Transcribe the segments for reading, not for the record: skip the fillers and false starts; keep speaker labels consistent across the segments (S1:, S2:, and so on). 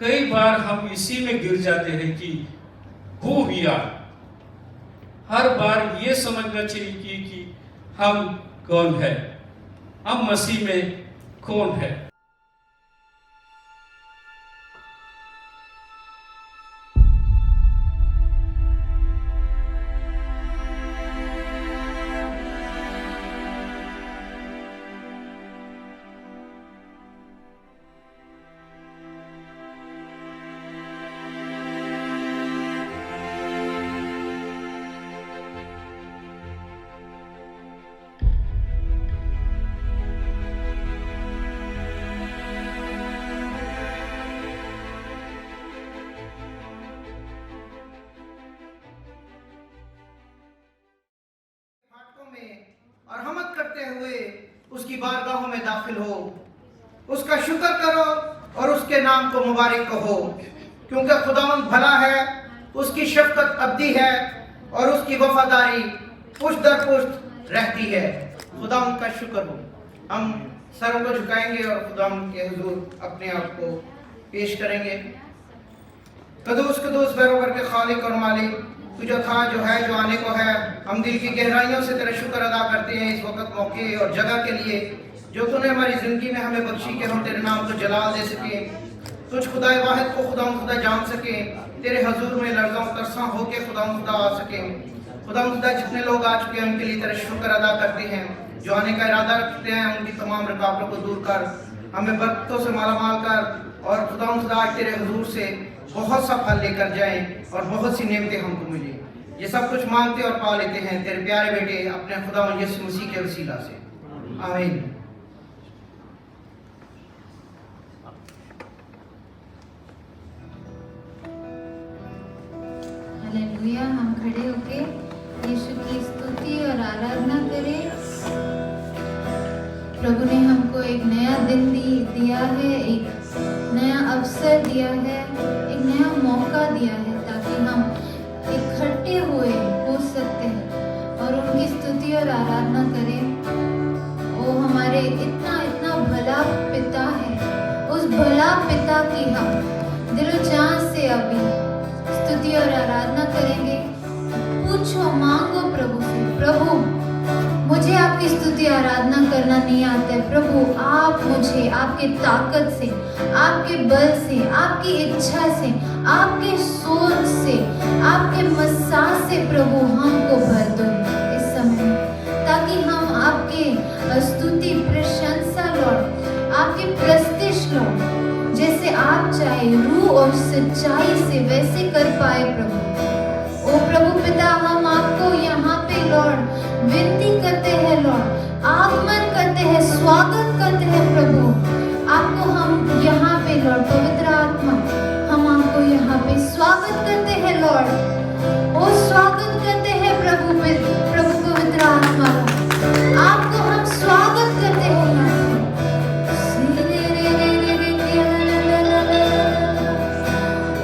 S1: कई बार हम इसी में गिर जाते हैं कि हु वी आर। हर बार ये समझना चाहिए कि हम कौन है, हम मसीह में कौन है।
S2: और हमद करते हुए उसकी बारगाहों में दाखिल हो, उसका शुक्र करो और उसके नाम को मुबारक कहो, क्योंकि खुदावंद भला है, उसकी शफकत अब्दी है और उसकी वफादारी पुश्त दर पुश्त रहती है। खुदावंद का शुक्र हो। हम सरों को झुकाएंगे और खुदावंद के हुजूर अपने आप को पेश करेंगे। कदूस कदूस बरोबर के खालिक और मालिक, तू जो था, जो है, जो आने को है, हम दिल की गहराइयों से तेरा शुक्र अदा करते हैं इस वक्त मौके और जगह के लिए जो तूने हमारी ज़िंदगी में हमें बख्शी कि हम तेरे नाम को जलाल दे सकें, तुझ खुदा वाहिद को खुदा जान सकें, तेरे हजूर में लर्ज़ा तरसा होके खुदा आ सकें। खुदा जितने लोग आ चुके हैं उनके लिए तेरा शुक्र अदा करते हैं, जो आने का इरादा रखते हैं उनकी तमाम रुकावटों को दूर कर, हमें बरकतों से मालामाल कर और खुदा तेरे हजूर से बहुत सा फल लेकर जाएं और बहुत सी नेमतें हमको मिले। ये सब कुछ मांगते और पा लेते हैं तेरे प्यारे बेटे अपने खुदा यीशु मसीह के वसीला से, आमीन।
S3: हालेलुया। हम खड़े होके यीशु की स्तुति और आराधना करें। प्रभु ने हमको एक नया दिन दिया है, एक नया अवसर दिया है, एक नया मौका दिया है ताकि हम इकट्ठे हुए हो सकते हैं और उनकी स्तुति और आराधना करें। वो हमारे इतना इतना भला पिता है, उस भला पिता की हम दिलो जान से अभी स्तुति और आराधना करेंगे। पूछो, मांगो प्रभु से, प्रभु मुझे आपकी स्तुति आराधना करना नहीं आता है, प्रभु आप मुझे आपके ताकत से, आपके बल से, आपकी इच्छा से, आपके सोच से, आपके मसाज से प्रभु हमको भर दो इस समय, ताकि हम आपके स्तुति प्रशंसा लॉर्ड, आपके प्रस्तिश लॉर्ड, जैसे आप चाहे रूह और सच्चाई से वैसे कर पाए प्रभु। ओ प्रभु पिता, हम आपको यहाँ पे लॉर्ड विनती करते हैं, लॉर्ड आगमन करते हैं, स्वागत करते हैं प्रभु आपको। हम यहाँ पे लॉर्ड पवित्र आत्मा, हम आपको यहाँ पे स्वागत करते हैं लॉर्ड। ओ स्वागत करते हैं प्रभु पवित्र आत्मा, आपको हम स्वागत करते हैं यहाँ से।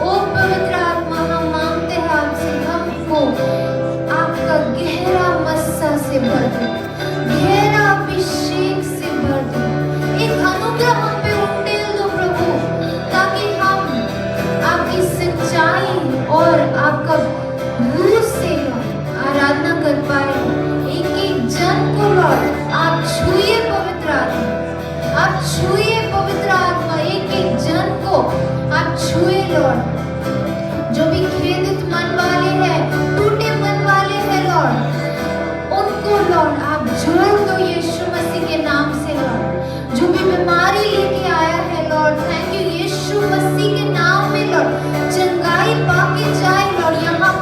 S3: ओ पवित्र आत्मा, हम मांगते हैं आपसे, हमको आपका गहरा मस्सा से भर दो, गहरा अभिषेक से भर दो, एक अनुग्रह हम पे उंडेल दो प्रभु, ताकि हम आपकी सच्चाई और आपका रूह से आराधना कर पाए। एक एक जन को लॉर्ड आप छुए पवित्र आत्मा, आप छुए पवित्र आत्मा, एक एक जन को आप छुए लॉर्ड। जो भी खेदित मन वाले हैं, टूटे मन वाले हैं लॉर्ड, उनको लॉर्ड आप जोड़ दो यीशु मसीह के नाम से लॉर्ड। जो भी बीमारी लेके आया है लॉर्ड, थैंक यू यीशु मसीह के नाम में लॉर्ड, चंगाई पाके जाए लॉर्ड, यहाँ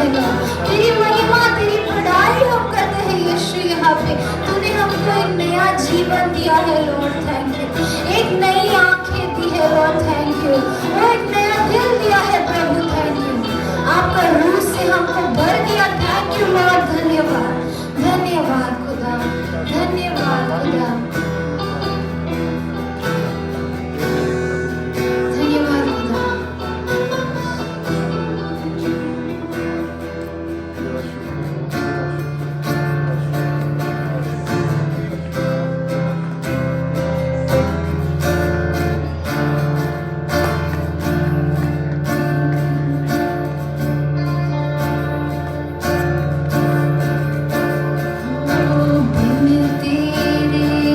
S3: धन्यवाद। तेरी महिमा, तेरी बड़ाई हम करते हैं यीशु। यहाँ पे तूने हमको एक नया जीवन दिया है लॉर्ड, थैंक यू। एक नई आंखें दी है लॉर्ड, थैंक यू। और एक नया दिल दिया है प्रभु, थैंक यू। आपका रूह से हमको भर दिया, थैंक यू लॉर्ड, धन्यवाद। धन्यवाद खुदा, धन्यवाद खुदा, धन्यवाद खुदा। बिन तेरे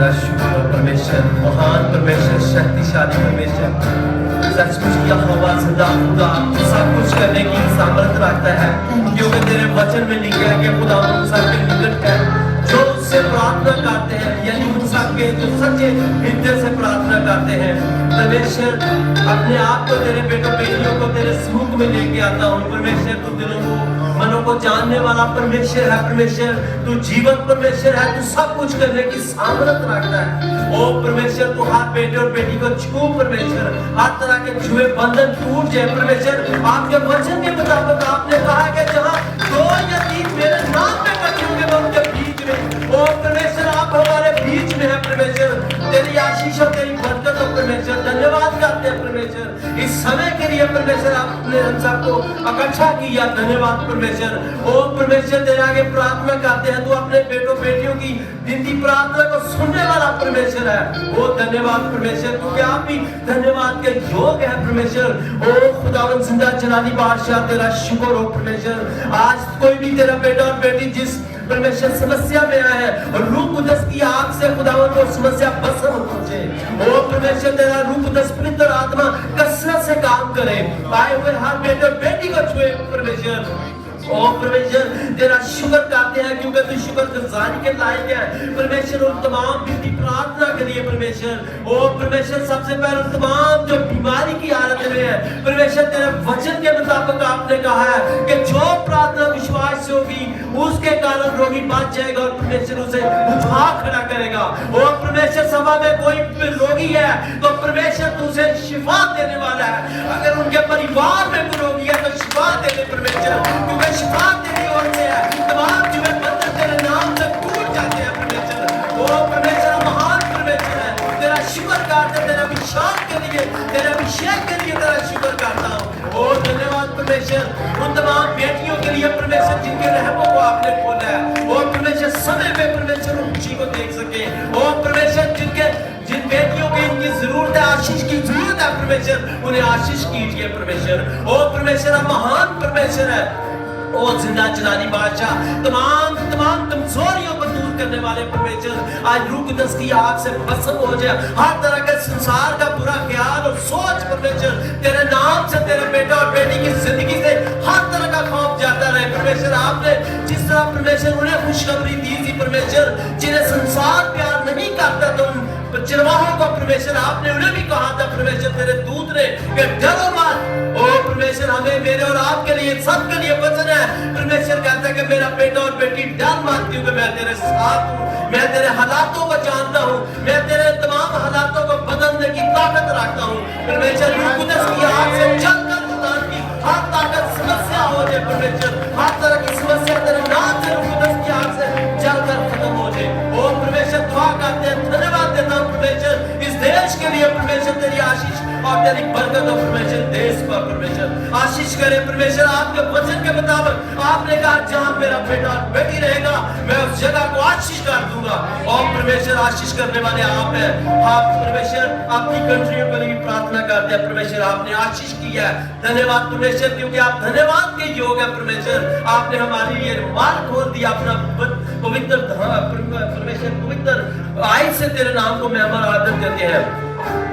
S4: तेरा शुक्र हो परमेश्वर, महान परमेश्वर, शक्तिशाली परमेश्वर। सचमुच यहोवा सदा खुदा सब कुछ करने की सामर्थ रखता है, क्योंकि तेरे वचन में लिखा है कि खुदा उन सबके निकट है जो उससे प्रार्थना करते हैं, यानी उन सबके जो सच्चे हृदय से प्रार्थना करते हैं। परमेश्वर अपने आप को तेरे बेटों बेटियों को तेरे समुख में लेके आता हूँ। परमेश्वर तू दिलों को मनों को जानने वाला परमेश्वर है। परमेश्वर तू जीवन परमेश्वर है, तू सब कुछ करने की सामर्थ रखता है। ओ परमेश्वर तू हर बेटे और बेटी को छू परमेश्वर, हर तरह के छुए बंधन टूट जाए परमेश्वर। आपके वचन के मुताबिक आपने कहा कि जहाँ 2 या 3 मेरे नाम पे इकट्ठे होंगे मैं उनके बीच में। ओ परमेश्वर आप हमारे बीच में है परमेश्वर, तेरी आशीष और तेरी बरकत हो परमेश्वर। धन्यवाद करते हैं परमेश्वर इस समय के लिए परमेश्वर, आपने हम सबको इकट्ठा किया, धन्यवाद परमेश्वर। ओ परमेश्वर तेरे आगे प्रार्थना करते हैं, तू अपने बेटों बेटियों की विनती प्रार्थना को सुनने वाला परमेश्वर है। ओ धन्यवाद परमेश्वर, क्योंकि आप भी धन्यवाद के योग है परमेश्वर। ओ खुदावंद जिंदा जलाली बादशाह तेरा शुक्र हो परमेश्वर। आज कोई भी तेरा बेटा और बेटी जिस परमेश्वर समस्या में आया है और रूह कुदस की आग से खुदावंद वो समस्या भस्म हो जाए। ओ परमेश्वर तेरा रूह कुदस पवित्र आत्मा कसरत से काम करे, आए हुए हर बेटे और बेटी को छुए परमेश्वर। ओ परमेश्वर तेरा शुक्र करते हैं, क्योंकि तू शुक्र गुजारी के लायक है परमेश्वर। उन तमाम विनती प्रार्थना करिए परमेश्वर। ओ परमेश्वर सबसे पहले तमाम जो बीमारी की हालत में है परमेश्वर, तेरे वचन के मुताबिक आपने कहा है कि जो प्रार्थना विश्वास से होगी उसके कारण रोगी बच जाएगा और परमेश्वर उसे उठा खड़ा करेगा। ओ परमेश्वर सभा में कोई रोगी है तो परमेश्वर तू उसे शिफा देने वाला है। अगर उनके परिवार में कोई रोगी है तो शिफा दे दे परमेश्वर, क्योंकि शिफा तेरी ओर से है। तमाम जुए बंधन तेरे नाम से टूट जाते हैं परमेश्वर। ओ परमेश्वर महान परमेश्वर है, तेरा शुक्र करते हैं, तेरा अभिषेक के लिए, तेरे अभिषेक के लिए तेरा शुक्र करता हूँ। ओ धन्यवाद परमेश्वर उन तमाम बेटियों के लिए परमेश्वर जिनके रहमों को आपने खोला है। ओ परमेश्वर समय पे परमेश्वर उन खुशी को देख सके। ओ परमेश्वर जिन बेटियों की इनकी जरूरत है, आशीष की जरूरत है परमेश्वर, उन्हें आशीष कीजिए परमेश्वर। ओ परमेश्वर महान परमेश्वर है। ओ जिंदा जलाली बादशाह तमाम कमजोरियों को दूर करने वाले परमेश्वर, आज रूह कुदस की आग से भस्म हो जाए हर तरह के संसार का बुरा ख्याल और सोच परमेश्वर। तेरे नाम से तेरे बेटा और बेटी की जिंदगी से हर तरह का खौफ जाता रहे परमेश्वर। आपने जिस तरह परमेश्वर उन्हें खुशखबरी दी थी परमेश्वर, जिन्हें संसार प्यार नहीं करता तुम चिरवाहों को परमेश्वर, आपने उन्हें भी कहा था परमेश्वर तेरे दूत ने कि डरो मत। ओ परमेश्वर हमें मेरे और आपके लिए सबके लिए वचन है परमेश्वर, कहता है कि मेरा बेटा और बेटी डर मत, क्योंकि मैं तेरे साथ हूँ, मैं तेरे हालातों को जानता हूँ, मैं तेरे तमाम हालातों को बदलने की ताकत रखता हूँ परमेश्वर। रूह कुदस की आग से जलकर खुदान की हर ताकत समस्या हो जाए परमेश्वर, हर तरह की समस्या तेरे नाम से रूह कुदस की आग से जलकर खत्म हो जाए। ओ परमेश्वर दुआ करते हैं, धन्यवाद देता हूँ परमेश्वर इस देश के लिए परमेश्वर, तेरी आशीष और तेरी बरकत हो परमेश्वर। देश पर परमेश्वर आशीष करे परमेश्वर, आपके वचन के मुताबिक आपने कहा जहाँ मेरा बेटा और बेटी रहेगा मैं उस जगह को आशीष कर दूंगा। और परमेश्वर आशीष करने वाले आप हैं। आप परमेश्वर अपनी कंट्रियों के लिए प्रार्थना करते हैं परमेश्वर, आपने आशीष किया है, धन्यवाद परमेश्वर, क्योंकि आप धन्यवाद के योग है परमेश्वर। आपने हमारे लिए मार्ग खोल दिया अपना पवित्र परमेश्वर, पवित्र आय से तेरे नाम को मैं हमारा आदर करते हैं।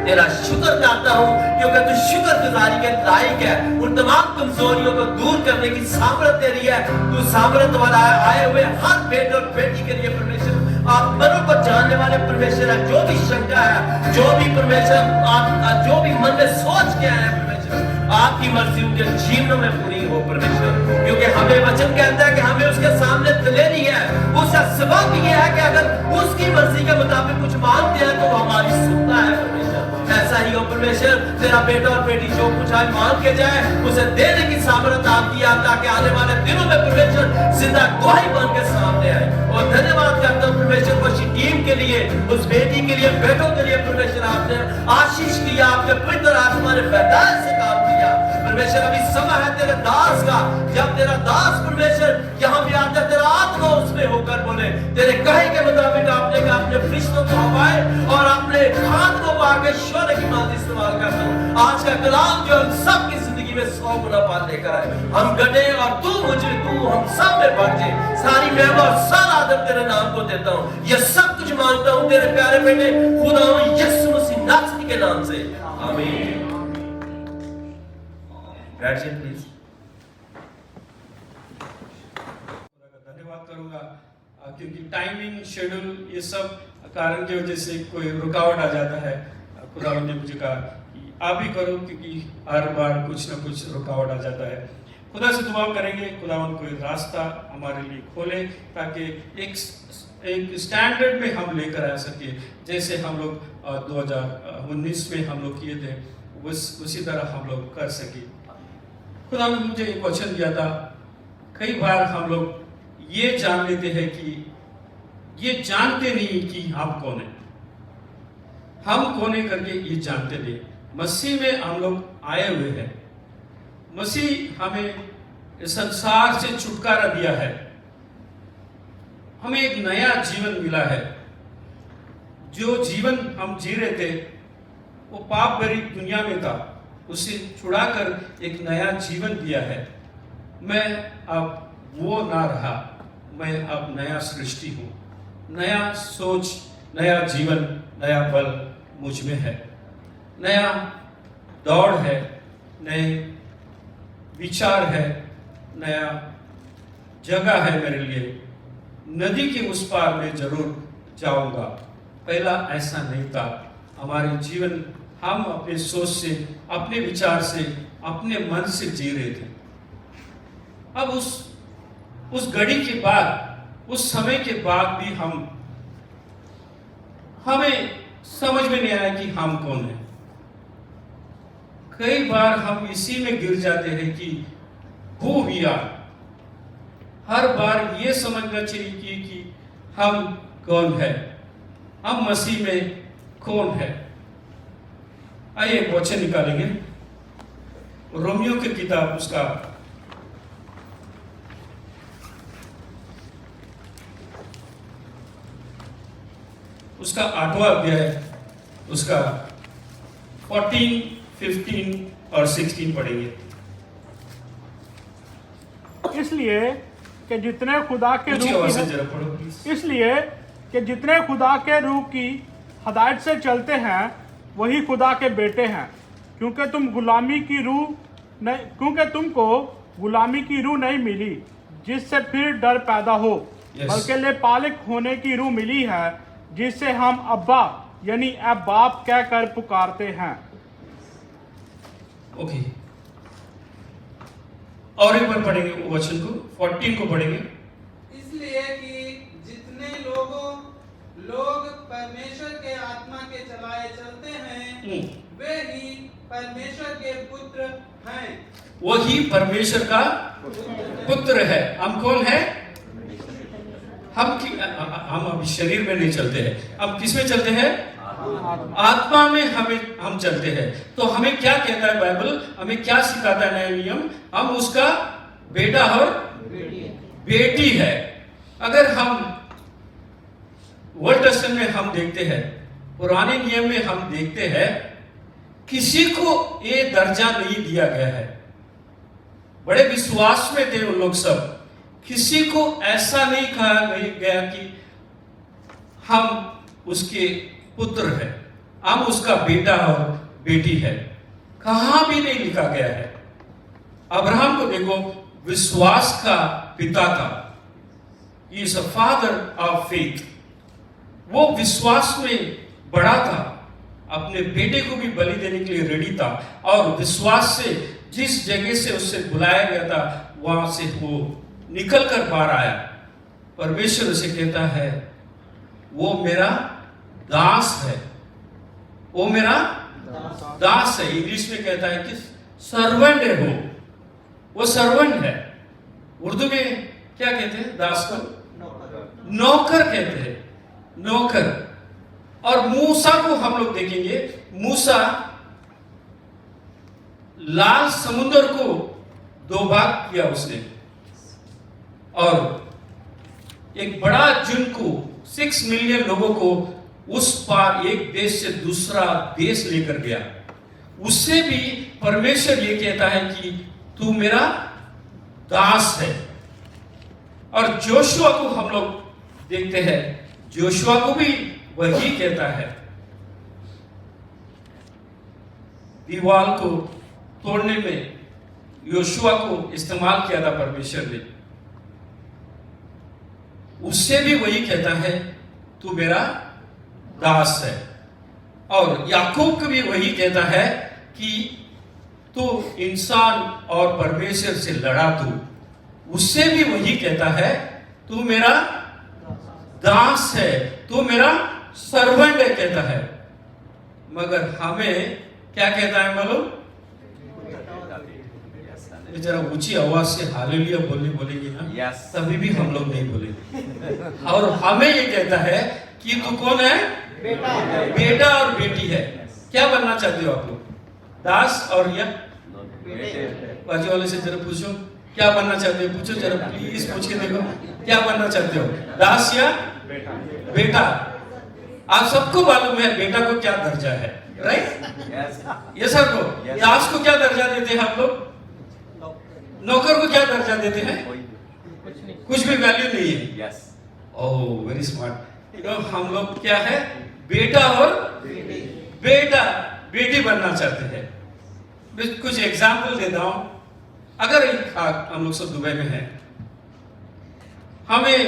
S4: तेरा शुक्र करता हूँ क्योंकि तू शुक्र गुजारी के लायक है। उन तमाम कमजोरियों को दूर करने की सामर्थ तेरी है। तू सामर्थ वाला आए हुए हर बेटे और बेटी के लिए परमेश्वर आप मनों को जानने वाले परमेश्वर है। जो भी शंका है, जो भी परमेश्वर आप जो भी मन में सोच के आए हैं परमेश्वर, आपकी मर्जी उनके जीवनों में पूरी हो परमेश्वर, क्योंकि हमें वचन कहता है कि हमें उसके सामने दलेरी है। उसका सबब ये है कि अगर उसकी मर्जी के मुताबिक कुछ मांगते हैं तो वो हमारी सुनता है परमेश्वर। ऐसा ही हो परमेश्वर, तेरा बेटा और बेटी जो कुछ आज मांग के जाए उसे देने की सामर्थ आपकी है, ताकि आने वाले दिनों में परमेश्वर जिंदा गवाही बन के सामने आए। और धन्यवाद करता हूँ परमेश्वर को टीम के लिए, उस बेटी के लिए, बेटों के लिए परमेश्वर आपने आशीष दिया, आपके पवित्र आत्मा ने पैदाइश से काम किया परमेश्वर। अभी समय है तेरे दास का, जब तेरा दास परमेश्वर यहाँ भी आता तेरा आत्मा उसमें होकर बोले तेरे कहे के मुताबिक आपने कहा अपने फरिश्तों को हवाए और अपने खानों को आगे शोर की मांग इस्तेमाल करता हूँ। आज का कलाम जो सबकी जिंदगी में 100 गुना पार लेकर आए, हम गढ़े और तू मुझे, तू हम सब में बढ़ जाए। सारी महिमा और सारा इबादत तेरे नाम को देता हूँ। यह सब कुछ मांगता हूँ तेरे प्यारे बेटे खुदावंद यीशु मसीह नासरी के नाम से, आमीन। बैठिए प्लीज।
S1: धन्यवाद करूंगा क्योंकि टाइमिंग शेड्यूल ये सब कारण की वजह से कोई रुकावट आ जाता है। खुदावंद ने मुझे कहा कि आप ही करो क्योंकि हर बार कुछ ना कुछ रुकावट आ जाता है। खुदा से दुआ करेंगे खुदावंद कोई रास्ता हमारे लिए खोले ताकि एक स्टैंडर्ड में हम लेकर आ सके, जैसे हम लोग 2019 में हम लोग किए थे उसी तरह हम लोग कर सके। खुदा ने मुझे एक वचन दिया था, कई बार हम लोग ये जान लेते हैं कि ये जानते नहीं कि हम कौन है, हम कौन है करके ये जानते नहीं। मसीह में हम लोग आए हुए हैं, मसीह हमें इस संसार से छुटकारा दिया है, हमें एक नया जीवन मिला है। जो जीवन हम जी रहे थे वो पाप भरी दुनिया में था, उसे छुड़ाकर एक नया जीवन दिया है। मैं अब वो ना रहा, मैं अब नया सृष्टि हूँ। नया सोच, नया जीवन, नया बल मुझ में है, नया दौड़ है, नए विचार है, नया जगह है मेरे लिए। नदी के उस पार मैं जरूर जाऊंगा। पहला ऐसा नहीं था। हमारे जीवन हम अपने सोच से, अपने विचार से, अपने मन से जी रहे थे। अब उस घड़ी के बाद, उस समय के बाद भी हमें समझ में नहीं आया कि हम कौन है। कई बार हम इसी में गिर जाते हैं कि हु वी आर। हर बार ये समझना चाहिए कि हम कौन है, हम मसीह में कौन है। आइए एक वचन निकालेंगे, रोमियो की किताब उसका 8वां अध्याय, उसका 14, 15 और 16 पढ़ेंगे।
S5: इसलिए कि जितने खुदा के
S1: ऊंची आवाज से जरा पढ़ो प्लीज।
S5: इसलिए कि जितने खुदा के रूह की हदायत से चलते हैं वही खुदा के बेटे हैं, क्योंकि तुमको गुलामी की रूह नहीं मिली जिससे फिर डर पैदा हो, बल्कि लेपालिक होने की रूह मिली है जिससे हम अब्बा यानी अब बाप कहकर पुकारते हैं।
S1: ओके, और एक बार पढ़ेंगे वो वचन को, 14 को पढ़ेंगे।
S6: इसलिए कि जितने लोग परमेश्वर के आत्मा के चलाए चलते हैं वे ही परमेश्वर के पुत्र हैं।
S1: वही परमेश्वर का पुत्र है। हम कौन है? हम अभी शरीर में नहीं चलते हैं, हम किस में चलते हैं? आत्मा में हम चलते हैं। तो हमें क्या कहता है बाइबल, हमें क्या सिखाता है नया नियम? हम उसका बेटा और बेटी है। अगर हम वर्ल्ड टेस्टमेंट में हम देखते हैं, पुराने नियम में हम देखते हैं, किसी को ये दर्जा नहीं दिया गया है। बड़े विश्वास में थे उन लोग सब, किसी को ऐसा नहीं कहा गया कि हम उसके पुत्र है, हम उसका बेटा और बेटी है। कहां भी नहीं लिखा गया है। अब्राहम को देखो, विश्वास का पिता था, he is a father of faith. वो विश्वास में बड़ा था, अपने बेटे को भी बलि देने के लिए रेडी था, और विश्वास से जिस जगह से उससे बुलाया गया था वहां से वो निकल कर बाहर आया। परमेश्वर उसे कहता है वो मेरा दास है, वो मेरा दास है। इंग्लिश में कहता है कि सर्वेंट है, वो सर्वेंट है। उर्दू में क्या कहते हैं दास को? नौकर कहते हैं, नौकर। और मूसा को हम लोग देखेंगे, मूसा लाल समुद्र को 2 भाग किया उसने, और एक बड़ा झुंड को 6 मिलियन लोगों को उस पार एक देश से दूसरा देश लेकर गया। उससे भी परमेश्वर ये कहता है कि तू मेरा दास है। और जोशुआ को हम लोग देखते हैं जोशुआ को भी वही कहता है, दीवार को तोड़ने में योशुआ को इस्तेमाल किया था परमेश्वर ने, उससे भी वही कहता है तू मेरा दास है। और याकूब को भी वही कहता है कि तू इंसान और परमेश्वर से लड़ा, तू उससे भी वही कहता है तू मेरा दास है, तू मेरा सर्वेंट है कहता है। मगर हमें क्या कहता है मालूम? जरा ऊंची आवाज से हालेलुया बोलेंगे ना,
S4: Yes.
S1: तभी भी हम लोग नहीं बोलेंगे। और हमें ये कहता है कि तू कौन है? बेटा और बेटी है। क्या बनना चाहते हो आप लोग? दास और या बाजू वाले से जरा पूछो क्या बनना चाहते हो, पूछो जरा प्लीज पूछ के देखो क्या बनना चाहते हो, दास या बेटा? आप सबको मालूम है बेटा को क्या दर्जा है, राइट? ये सर को दास को क्या दर्जा देते हैं आप लोग? नौकर को क्या दर्जा देते हैं? कुछ भी वैल्यू नहीं है। Oh very smart. हम लोग क्या है? बेटा और बेटा बेटी बनना चाहते हैं। कुछ एग्जाम्पल देता हूं। अगर हम लोग सब दुबई में हैं, हमें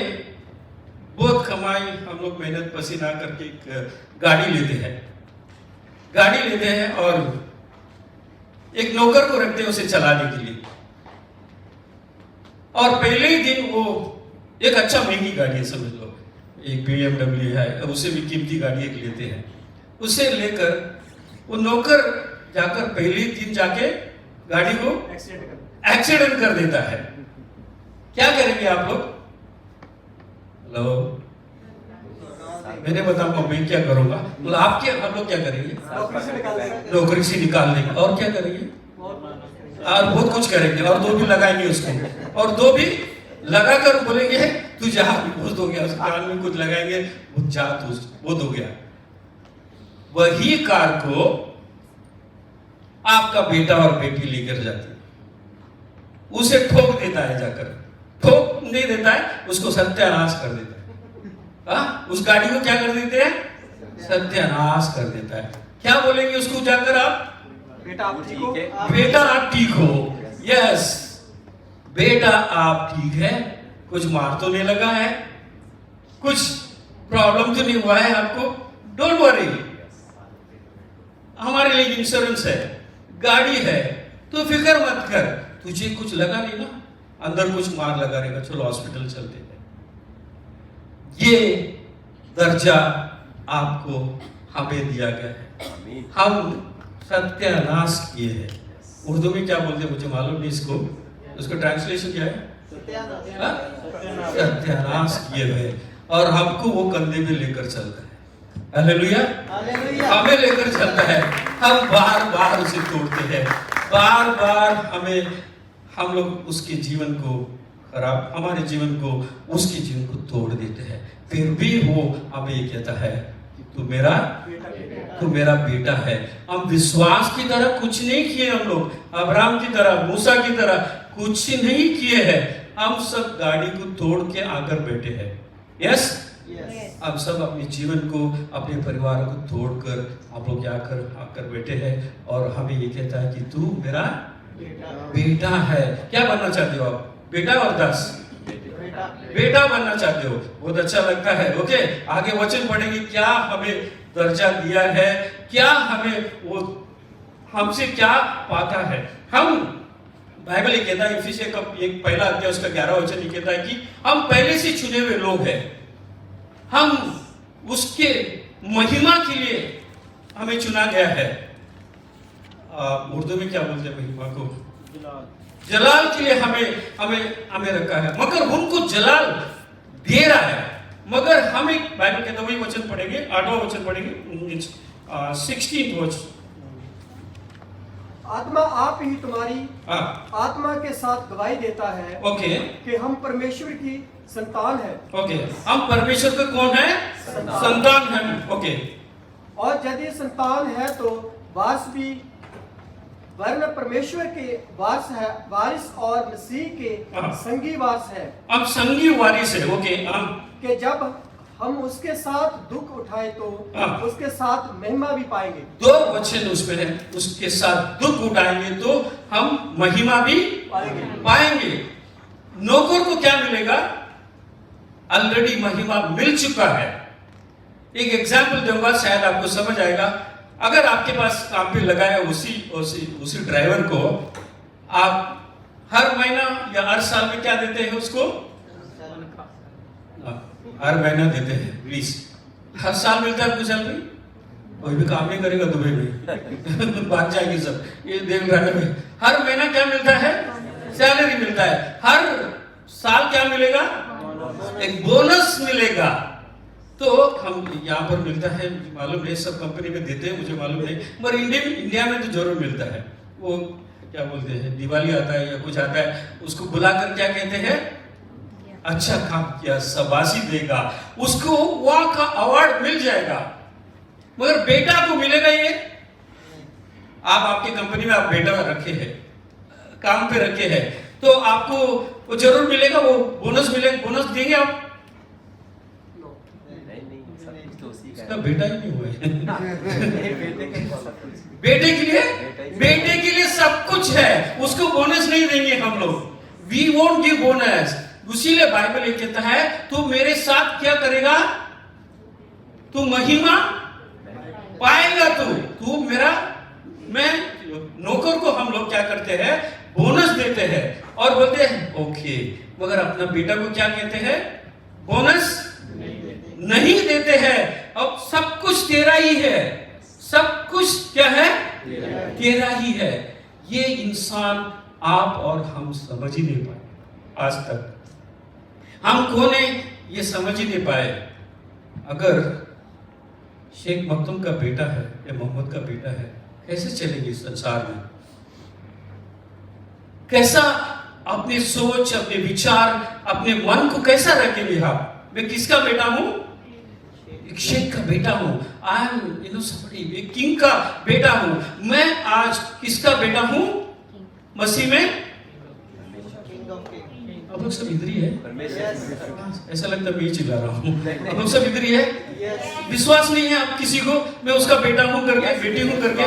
S1: बहुत कमाई, हम लोग मेहनत पसीना करके एक गाड़ी लेते हैं और एक नौकर को रखते हैं उसे चलाने के लिए। और पहले ही दिन वो एक अच्छा महंगी गाड़ी है, समझ लो एक BMW है, उससे भी कीमती गाड़ी एक लेते हैं। उसे लेकर वो नौकर जाकर पहले दिन जाके गाड़ी को एक्सीडेंट कर देता है। क्या करेंगे आप लोग? हेलो, मैंने बताऊंगा मैं क्या करूंगा, मतलब आप लोग क्या करेंगे? नौकरी से निकाल देंगे। और क्या करेंगे? और बहुत कुछ करेंगे, और दो भी लगाएंगे उसको, और दो भी लगाकर बोलेंगे तू जा, बहुत हो गया। उसके कान में कुछ लगाएंगे, वो जा तू, बहुत हो गया। वही कार को आपका बेटा और बेटी लेकर जाती है, उसे ठोक देता है, जाकर ठोक नहीं देता है, उसको सत्यानाश कर देता है। उस गाड़ी को क्या कर देते हैं? सत्यानाश कर देता है। क्या बोलेंगे उसको जाकर आप? बेटा आप ठीक हो, बेटा आप ठीक हो। यस, बेटा आप ठीक है, कुछ मार तो नहीं लगा है, कुछ प्रॉब्लम तो नहीं हुआ है आपको, डोंट वरी, हमारे लिए इंश्योरेंस है, गाड़ी है, तो फिक्र मत कर, तुझे कुछ लगा नहीं ना, अंदर कुछ मार लगा रहेगा, चलो हॉस्पिटल चलते हैं। ये दर्जा आपको हमें दिया गया है, हम सत्यानाश किए हैं। उर्दू में क्या बोलते हैं मुझे मालूम नहीं, उसको ट्रांसलेशन क्या है? सत्यानाश किए हुए, और हमको वो कंधे में लेकर चलता है। हालेलुया, हमें लेकर चलता है। हम बार बार उसे तोड़ते हैं, बार बार हम लोग उसके जीवन को खराब, हमारे जीवन को, उसके जीवन को तोड़ देते हैं। फिर भी वो हमें ये कहता है कि तू मेरा बेटा है। हम विश्वास की तरह कुछ नहीं किए, हम लोग अब्राहम की तरह, मूसा की तरह कुछ नहीं किए हैं, हम सब गाड़ी को तोड़ के आकर बैठे हैं। यस, हम सब अपने जीवन को, अपने परिवार को तोड़कर हम लोग आकर बैठे हैं, और हमें ये कहता है कि तू मेरा बेटा है। क्या बनना चाहते हो आप? बेटा और दास? बेटा बनना चाहते हो, बहुत अच्छा लगता है। ओके, आगे वचन पढ़ेंगे, क्या हमें दर्जा दिया है, क्या हमें वो हमसे क्या पाता है। हम बाइबल ये कहता है, इफिसियों का एक पहला अध्याय उसका 11 वचन ये कहता है कि हम पहले से चुने हुए लोग हैं, हम उसके महिमा के लिए हमें चुना गया है। उर्दू में क्या बोलते हैं महिमा को? जलाल के लिए हमें रखा है, मगर उनको जलाल दे रहा है। मगर हमें बाइबल कहता है, वही वचन पढ़ेंगे, 8वां वचन पढ़ेंगे, 16th वचन।
S7: आत्मा आप ही तुम्हारी आत्मा के साथ गवाही देता है
S1: ओके
S7: कि हम परमेश्वर की संतान है।
S1: ओके, हम परमेश्वर का कौन है? संतान है। ओके,
S7: और यदि संतान है तो वारिस भी, वरन परमेश्वर के वारिस और मसीह के संगी वारिस है।
S1: हम संगी वारिस है। ओके, हम
S7: कि जब हम उसके साथ दुख उठाए तो
S1: हाँ।
S7: उसके साथ महिमा भी पाएंगे।
S1: 2 वचन उसमें है, उसके साथ दुख उठाएंगे तो हम महिमा भी पाएंगे। नौकर को क्या मिलेगा? ऑलरेडी महिमा मिल चुका है। एक एग्जाम्पल दूंगा, शायद आपको समझ आएगा। अगर आपके पास काम पे लगाया उसी ड्राइवर को आप हर महीना या हर साल में क्या देते हैं उसको? हर महीना देते हैं 20। हर साल मिलता है आपको सैलरी? कोई भी काम नहीं करेगा दुबई में भाग जाएगी सब। ये देख रहा है, हर महीना क्या मिलता है? सैलरी मिलता है। हर साल क्या मिलेगा? एक बोनस मिलेगा। तो हम यहाँ पर मिलता है, मालूम नहीं, सब कंपनी में देते हैं, मुझे मालूम नहीं, मगर इंडिया में तो जरूर मिलता है। वो क्या बोलते हैं, दिवाली आता है या कुछ आता है, उसको बुलाकर क्या कहते हैं? अच्छा काम किया, शाबाशी देगा, उसको वहां का अवार्ड मिल जाएगा। मगर बेटा को मिलेगा ये? आप आपकी कंपनी में आप बेटा रखे हैं, काम पे रखे हैं, तो आपको वो जरूर मिलेगा, वो बोनस मिलेगा। बोनस देंगे आप? इसका बेटा ही नहीं हुआ है। बेटे के लिए सब कुछ है, उसको बोनस नहीं देंगे हम लोग। We won't give bonus. उसीलिए बाइबल ये कहता है तू मेरे साथ क्या करेगा? तू महिमा पाएगा। तू मेरा, मैं नौकर को हम लोग क्या करते हैं? बोनस देते हैं और बोलते हैं ओके, मगर अपना बेटा को क्या कहते हैं? बोनस नहीं देते हैं। अब सब कुछ तेरा ही है, सब कुछ क्या है? तेरा ही है। ये इंसान आप और हम समझ ही नहीं पाए आज तक। हम कौन है ये समझ ही नहीं पाए। अगर शेख मखदूम का बेटा है या मोहम्मद का बेटा है, कैसे चलेंगे इस संसार में? कैसा अपने सोच, अपने विचार, अपने मन को कैसा रखेंगे हम? मैं किसका बेटा हूं? एक शेख का बेटा हूं। आई एम somebody, एक किंग का बेटा हूं। मैं आज किसका बेटा हूं? मसीह में। आप लोग सब इधर ही है? ऐसा लगता है मैं ही चिल्ला रहा हूँ। आप लोग सब इधर ही है? विश्वास नहीं है आप किसी को मैं उसका बेटा हूँ करके, बेटी हूँ करके?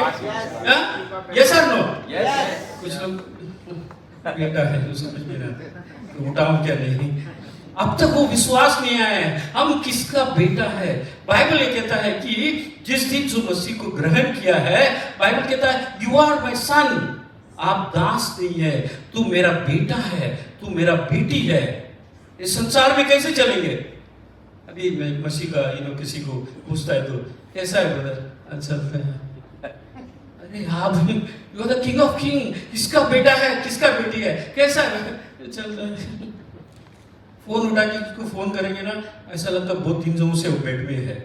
S1: यस और नो? कुछ लोग बेटा है तो समझ में ना तो उठाओ क्या नहीं। अब तक वो विश्वास नहीं आया है हम किसका बेटा है। बाइबल ये कहता है कि जिस दिन जो मसीह को ग्रहण किया है, बाइबल कहता है यू आर माय सन। आप दास नहीं है, तू मेरा बेटा है, तू मेरा बेटी है। इस संसार में कैसे चलेंगे? अभी मैं मसीह का किसी को पूछता है तो कैसा है ब्रदर? अच्छा अरे आप you are the king of king. किसका बेटा है, किसका बेटी है, कैसा है? चल रहा फोन उठा के किसको फोन करेंगे ना, ऐसा लगता है बहुत दिनों से वो बेड में है,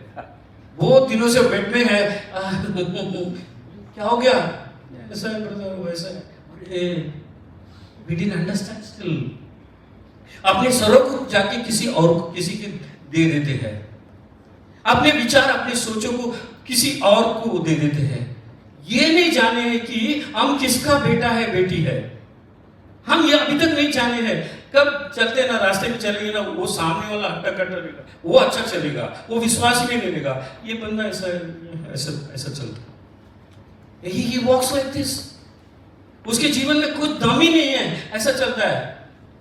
S1: बहुत दिनों से बेड में है। क्या हो गया? ऐसा है ब्रदर, वैसा है। We didn't understand still. अपने सरों को जाके किसी और को, किसी के दे देते हैं। अपने विचार, अपने सोचों को किसी और को दे देते हैं। ये नहीं जाने हैं कि हम किसका बेटा है, बेटी है। हम ये अभी तक नहीं जाने हैं। कब चलते ना, रास्ते में चलेंगे ना, वो सामने वाला हट्टा कट्टा लेगा, वो अच्छा चलेगा, वो विश्वास ही नहीं लेगा। ये बंदा ऐसा ऐसा ऐसा चलता, he walks like this। उसके जीवन में कुछ दम ही नहीं है, ऐसा चलता है।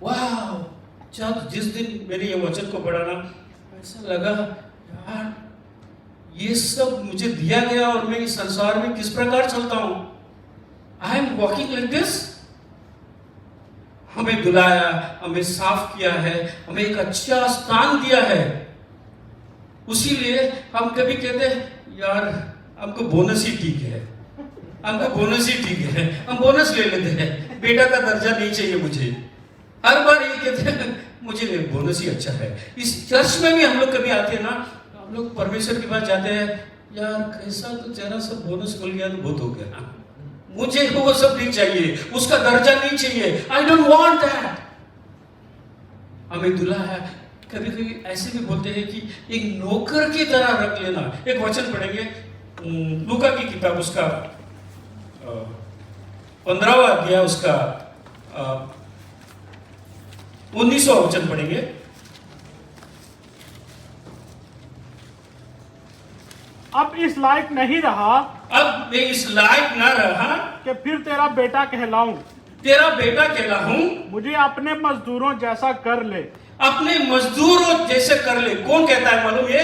S1: वाह, जब जिस दिन मैंने ये वचन को पढ़ा ना, ऐसा लगा यार ये सब मुझे दिया गया और मैं इस संसार में किस प्रकार चलता हूं। I am walking like this. हमें दुलाया, हमें साफ किया है, हमें एक अच्छा स्थान दिया है। उसीलिए हम कभी कहते हैं यार हमको बोनस ही ठीक है, हमको बोनस ही ठीक है, हम बोनस ले लेते हैं, बेटा का दर्जा नहीं चाहिए मुझे। हर बार ये कहते हैं मुझे बोनस ही अच्छा है। इस चर्च में भी हम लोग कभी आते हैं ना, हम लोग परमेश्वर के पास जाते हैं, यार कैसा तो जरा सा बोनस मिल गया तो बहुत हो गया, मुझे वो सब नहीं चाहिए, उसका दर्जा नहीं चाहिए। I don't want that. हमें दुला है। कभी कभी ऐसे भी बोलते हैं कि एक नौकर की तरह रख लेना। एक वचन पढ़ेंगे लूका की किताब, उसका 15वां अध्याय, उसका 19वां वचन पढ़ेंगे।
S5: अब इस लायक नहीं रहा
S1: अब मैं इस लायक ना रहा
S5: कि फिर तेरा बेटा कहलाऊं।
S1: तेरा बेटा कहलाऊं।
S5: मुझे अपने मजदूरों जैसा कर ले।
S1: अपने मजदूरों जैसे कर ले। कौन कहता है मालूम? ये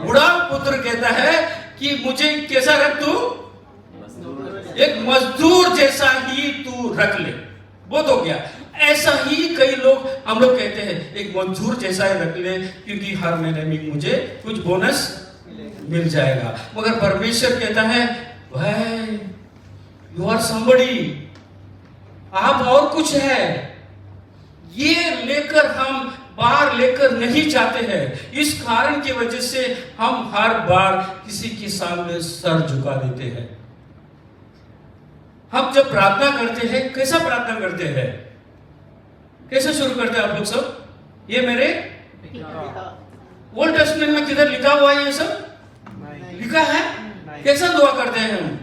S1: बूढ़ा पुत्र कहता है कि मुझे कैसा रख तू? एक मजदूर जैसा ही तू रख ले। बहुत हो गया। ऐसा ही कई लोग हम लोग कहते हैं एक मजदूर जैसा ही रख ले, क्योंकि हर महीने में मुझे कुछ बोनस मिल जाएगा। मगर परमेश्वर कहता है भाई यू आर समबडी, आप और कुछ है। ये लेकर हम बाहर लेकर नहीं जाते हैं। इस कारण की वजह से हम हर बार किसी के सामने सर झुका देते हैं। हम जब प्रार्थना करते हैं कैसा प्रार्थना करते हैं? कैसे शुरू करते हैं आप लोग सब? ये मेरे ओल्ड टेस्टमेंट में किधर लिखा हुआ है? ये सब लिखा है? कैसा दुआ करते हैं हम?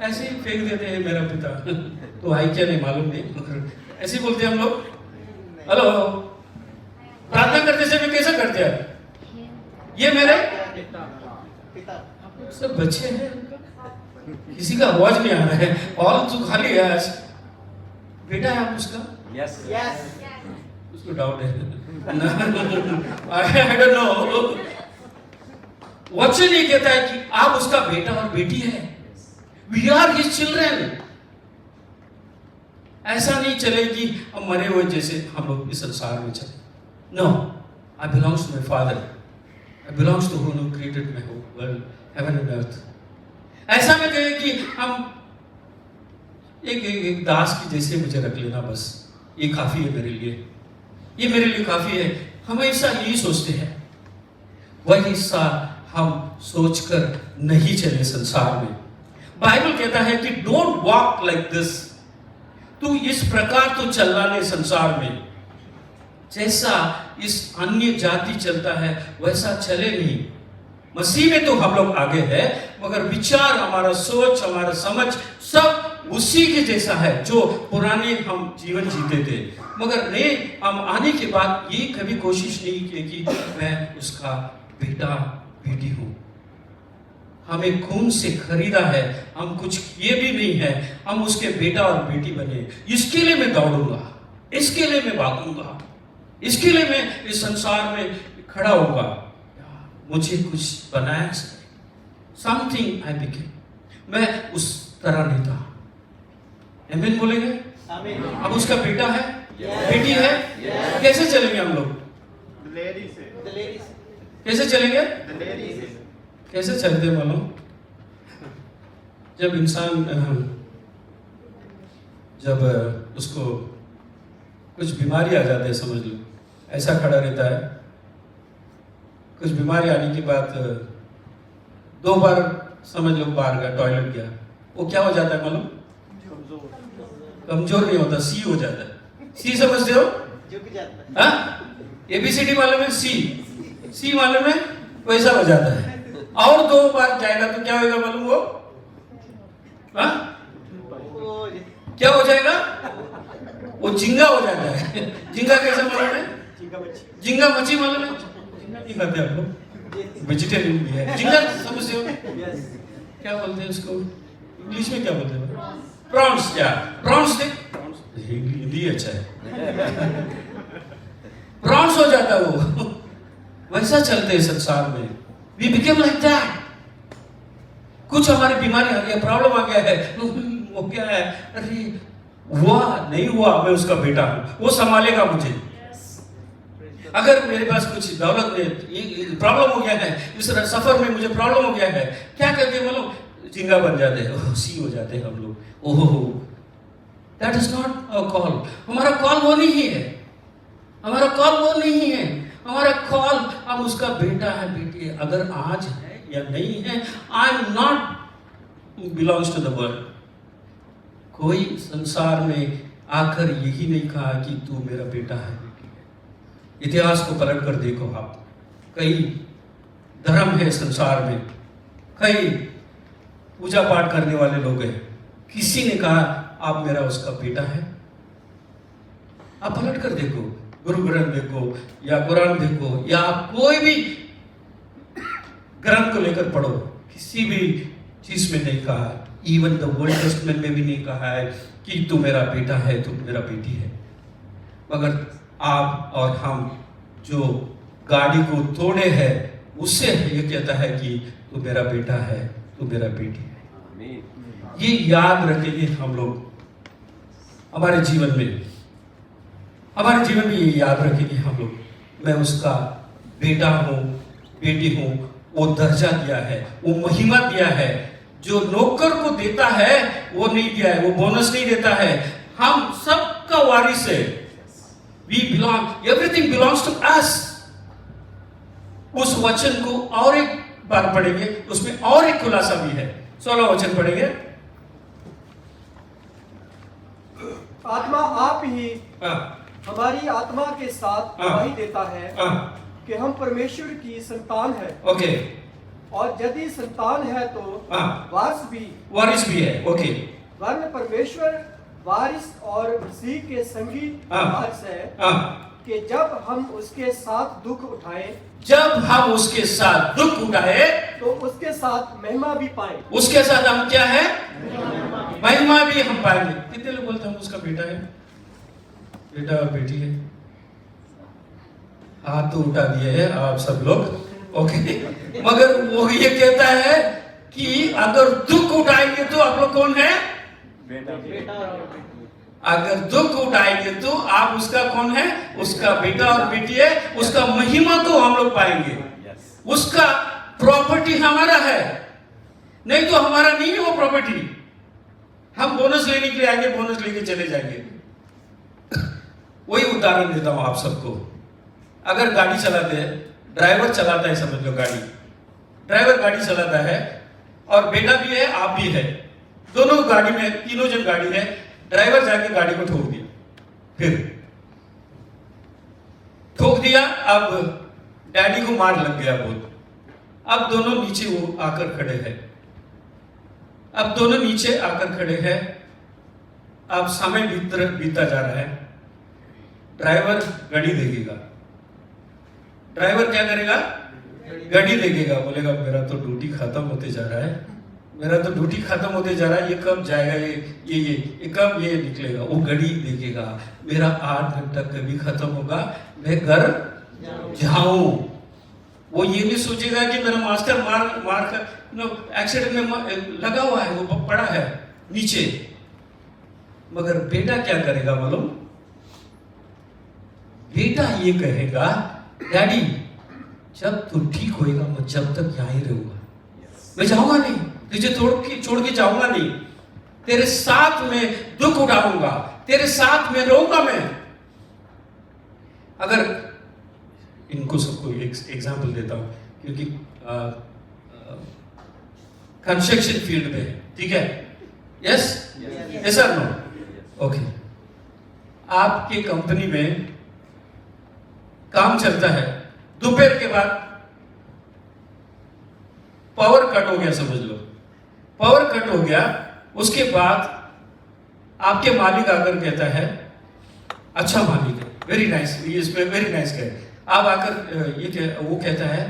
S1: ऐसे ही फेंक देते हैं मेरा पिता। तो आई क्या नहीं मालूम नहीं, ऐसे ही बोलते हैं हम लोग। हेलो, प्रार्थना करते समय कैसा करते हैं? ये मेरे सब बच्चे हैं, किसी का आवाज नहीं आ रहा है और तू खाली है। आज बेटा है आप उसका?
S4: यस
S1: उसको डाउट है। I don't know। वचन ये कहता है कि आप उसका बेटा और बेटी है। We are his children। ऐसा नहीं चले कि हम मरे हुए जैसे हम लोग इस संसार में चले। No, I belongs to my Father। I belongs to who created my whole world, heaven and earth। ऐसा में कहे कि हम एक दास की जैसे मुझे रख लेना, बस ये काफी है मेरे लिए, ये मेरे लिए काफी है। हमेशा यही सोचते हैं। वही सा हम सोचकर नहीं चले संसार में। बाइबल कहता है कि डोंट वॉक लाइक दिस। तू इस प्रकार तो चलना नहीं संसार में, जैसा इस अन्य जाति चलता है वैसा चले नहीं। मसीह में तो हम लोग आगे है, मगर विचार, हमारा सोच, हमारा समझ सब उसी के जैसा है जो पुराने हम जीवन जीते थे। मगर नए हम आने के बाद ये कभी कोशिश नहीं की कि मैं उसका बेटा बेटी हूं। हमें खून से खरीदा है, हम कुछ किए भी नहीं है, हम उसके बेटा और बेटी बने। इसके लिए मैं दौड़ूंगा, इसके लिए मैं भागूंगा, इसके लिए मैं इस संसार में खड़ा होगा। मुझे कुछ बनाया, समथिंग आई बिकेम। मैं उस तरह नहीं था। आमीन बोलेंगे? अब उसका बेटा है, बेटी है। कैसे चलेंगे हम लोग? कैसे चलेंगे? कैसे चलते मालूम? जब इंसान जब उसको कुछ बीमारी आ जाती है, समझ लो ऐसा खड़ा रहता है। कुछ बीमारी आने के बाद 2 बार समझ लो बाहर गया, टॉयलेट गया, वो क्या हो जाता है मालूम? कमजोर नहीं होता, सी हो जाता है। सी समझते हो? हाँ, ABCD मालूम है? सी मालूम है? वैसा हो जाता है। और 2 बार जाएगा तो क्या होगा मालूम? वो हाँ क्या हो जाएगा? वो झिंगा हो जाता है। झिंगा कैसे मालूम है? झिंगा मच्छी मालूम है? झिंगा नहीं खाते आप लोग, वेजिटेरियन भी है। झिंगा समझते हो? क्या बोलते हैं उसको इंग्लिश में? क्या बोलते हैं? प्रॉन्स। क्या प्रॉन्स? हिंदी अच्छा है। प्रॉन्स हो जाता है वो। वैसा चलते हैं संसार में। We became like that। कुछ हमारी बीमारी आ गया, प्रॉब्लम आ गया है, वो क्या है? अरे हुआ नहीं हुआ, मैं उसका बेटा हूं, वो संभालेगा मुझे। अगर मेरे पास कुछ दौलत में प्रॉब्लम हो गया है, इस सफर में मुझे प्रॉब्लम हो गया है, क्या करते मतलब झिंगा बन जाते हैं, सी हो जाते हैं हम लोग। ओहो, that is not our call. हमारा कॉल वो नहीं है, हमारा कॉल वो नहीं है। हमारा कॉल हम उसका बेटा है, बेटी है। अगर आज है या नहीं है, I am not belongs to the world. कोई संसार में आकर यही नहीं कहा कि तू मेरा बेटा है, बेटी है। इतिहास को पलट कर देखो आप, कई धर्म है संसार में, कई पूजा पाठ करने वाले लोग हैं, किसी ने कहा आप मेरा उसका बेटा है? आप पलट कर देखो, गुरु ग्रंथ देखो या कुरान देखो या कोई भी ग्रंथ को लेकर पढ़ो, किसी भी चीज में नहीं कहा, इवन द ओल्ड टेस्टमेंट में भी नहीं कहा है कि तू मेरा बेटा है, तू मेरा बेटी है। मगर आप और हम जो गाड़ी को तोड़े हैं, उससे ये कहता है कि तू मेरा बेटा है, तू मेरा बेटी है। ये याद रखेंगे हम लोग हमारे जीवन में, हमारे जीवन में ये याद रखेंगे हम लोग, मैं उसका बेटा हूँ, बेटी हूँ। वो दर्जा दिया है, वो महिमा दिया है, जो नौकर को देता है वो नहीं दिया है, वो बोनस नहीं देता है। हम सबका वारिस है। We belong, everything belongs to us। उस वचन को और एक बार पढ़ेंगे, उसमें और एक खुलासा भी है। 16वां वचन पढ़ेंगे।
S7: आत्मा आप ही हमारी आत्मा के साथ गवाही देता है कि हम परमेश्वर की संतान है।
S1: ओके,
S7: और यदि संतान है तो
S1: वारिस भी है। ओके,
S7: वरन परमेश्वर वारिस और मसीह के संगी वारिस है कि जब हम उसके साथ दुख उठाए,
S1: जब हम उसके साथ दुख उठाए
S7: तो उसके साथ महिमा भी पाए।
S1: उसके साथ हम क्या है? महिमा भी हम पाएंगे। कितने लोग बोलते हैं हम उसका बेटा है, बेटा और बेटी है? हाथ तो उठा दिए हैं आप सब लोग। ओके, मगर वो ये कहता है कि अगर दुख उठाएंगे तो आप लोग कौन है? अगर दुख उठाएंगे तो आप उसका कौन है? उसका बेटा और बेटी है। उसका महिमा को हम लोग पाएंगे। उसका प्रॉपर्टी हमारा है, नहीं तो हमारा नहीं है वो प्रॉपर्टी। हम बोनस लेने के लिए आएंगे, बोनस लेके चले जाएंगे। वही उदाहरण देता हूं आप सबको। अगर गाड़ी चलाते हैं, ड्राइवर चलाता है, समझ लो गाड़ी, ड्राइवर गाड़ी चलाता है और बेटा भी है, आप भी है, दोनों गाड़ी में, तीनों जन गाड़ी है। ड्राइवर जाके गाड़ी को ठोक दिया, फिर ठोक दिया, अब डैडी को मार लग गया बहुत। अब दोनों नीचे वो आकर खड़े हैं, अब दोनों नीचे आकर खड़े हैं। अब समय बीतता जा रहा है। ड्राइवर गाड़ी देखेगा, ड्राइवर क्या करेगा? गाड़ी देखेगा, बोलेगा मेरा तो ड्यूटी खत्म होते जा रहा है, मेरा तो ड्यूटी खत्म होते जा रहा है, ये कब जाएगा, ये कब ये निकलेगा। वो घड़ी देखेगा, मेरा 8 घंटा कभी खत्म होगा, मैं घर जाऊं। वो ये नहीं सोचेगा कि मेरा मास्टर मार कर एक्सीडेंट में लगा हुआ है, वो पड़ा है नीचे। मगर बेटा क्या करेगा मालूम? बेटा ये कहेगा, डैडी जब तू ठीक होएगा मैं जब तक यहां ही रहूंगा, मैं जाऊंगा नहीं, तुझे छोड़ के जाऊंगा नहीं, तेरे साथ में दुख उठाऊंगा, तेरे साथ में रहूंगा मैं। अगर इनको सबको एक एग्जांपल देता हूं, क्योंकि कंस्ट्रक्शन फील्ड में, ठीक है? यस यस और नो? ओके, आपके कंपनी में काम चलता है, दोपहर के बाद पावर कट हो गया, समझ लो पावर कट हो गया। उसके बाद आपके मालिक आकर कहता है, अच्छा मालिक है, वेरी नाइस, इसमें वेरी नाइस है। आप आकर वो कहता है,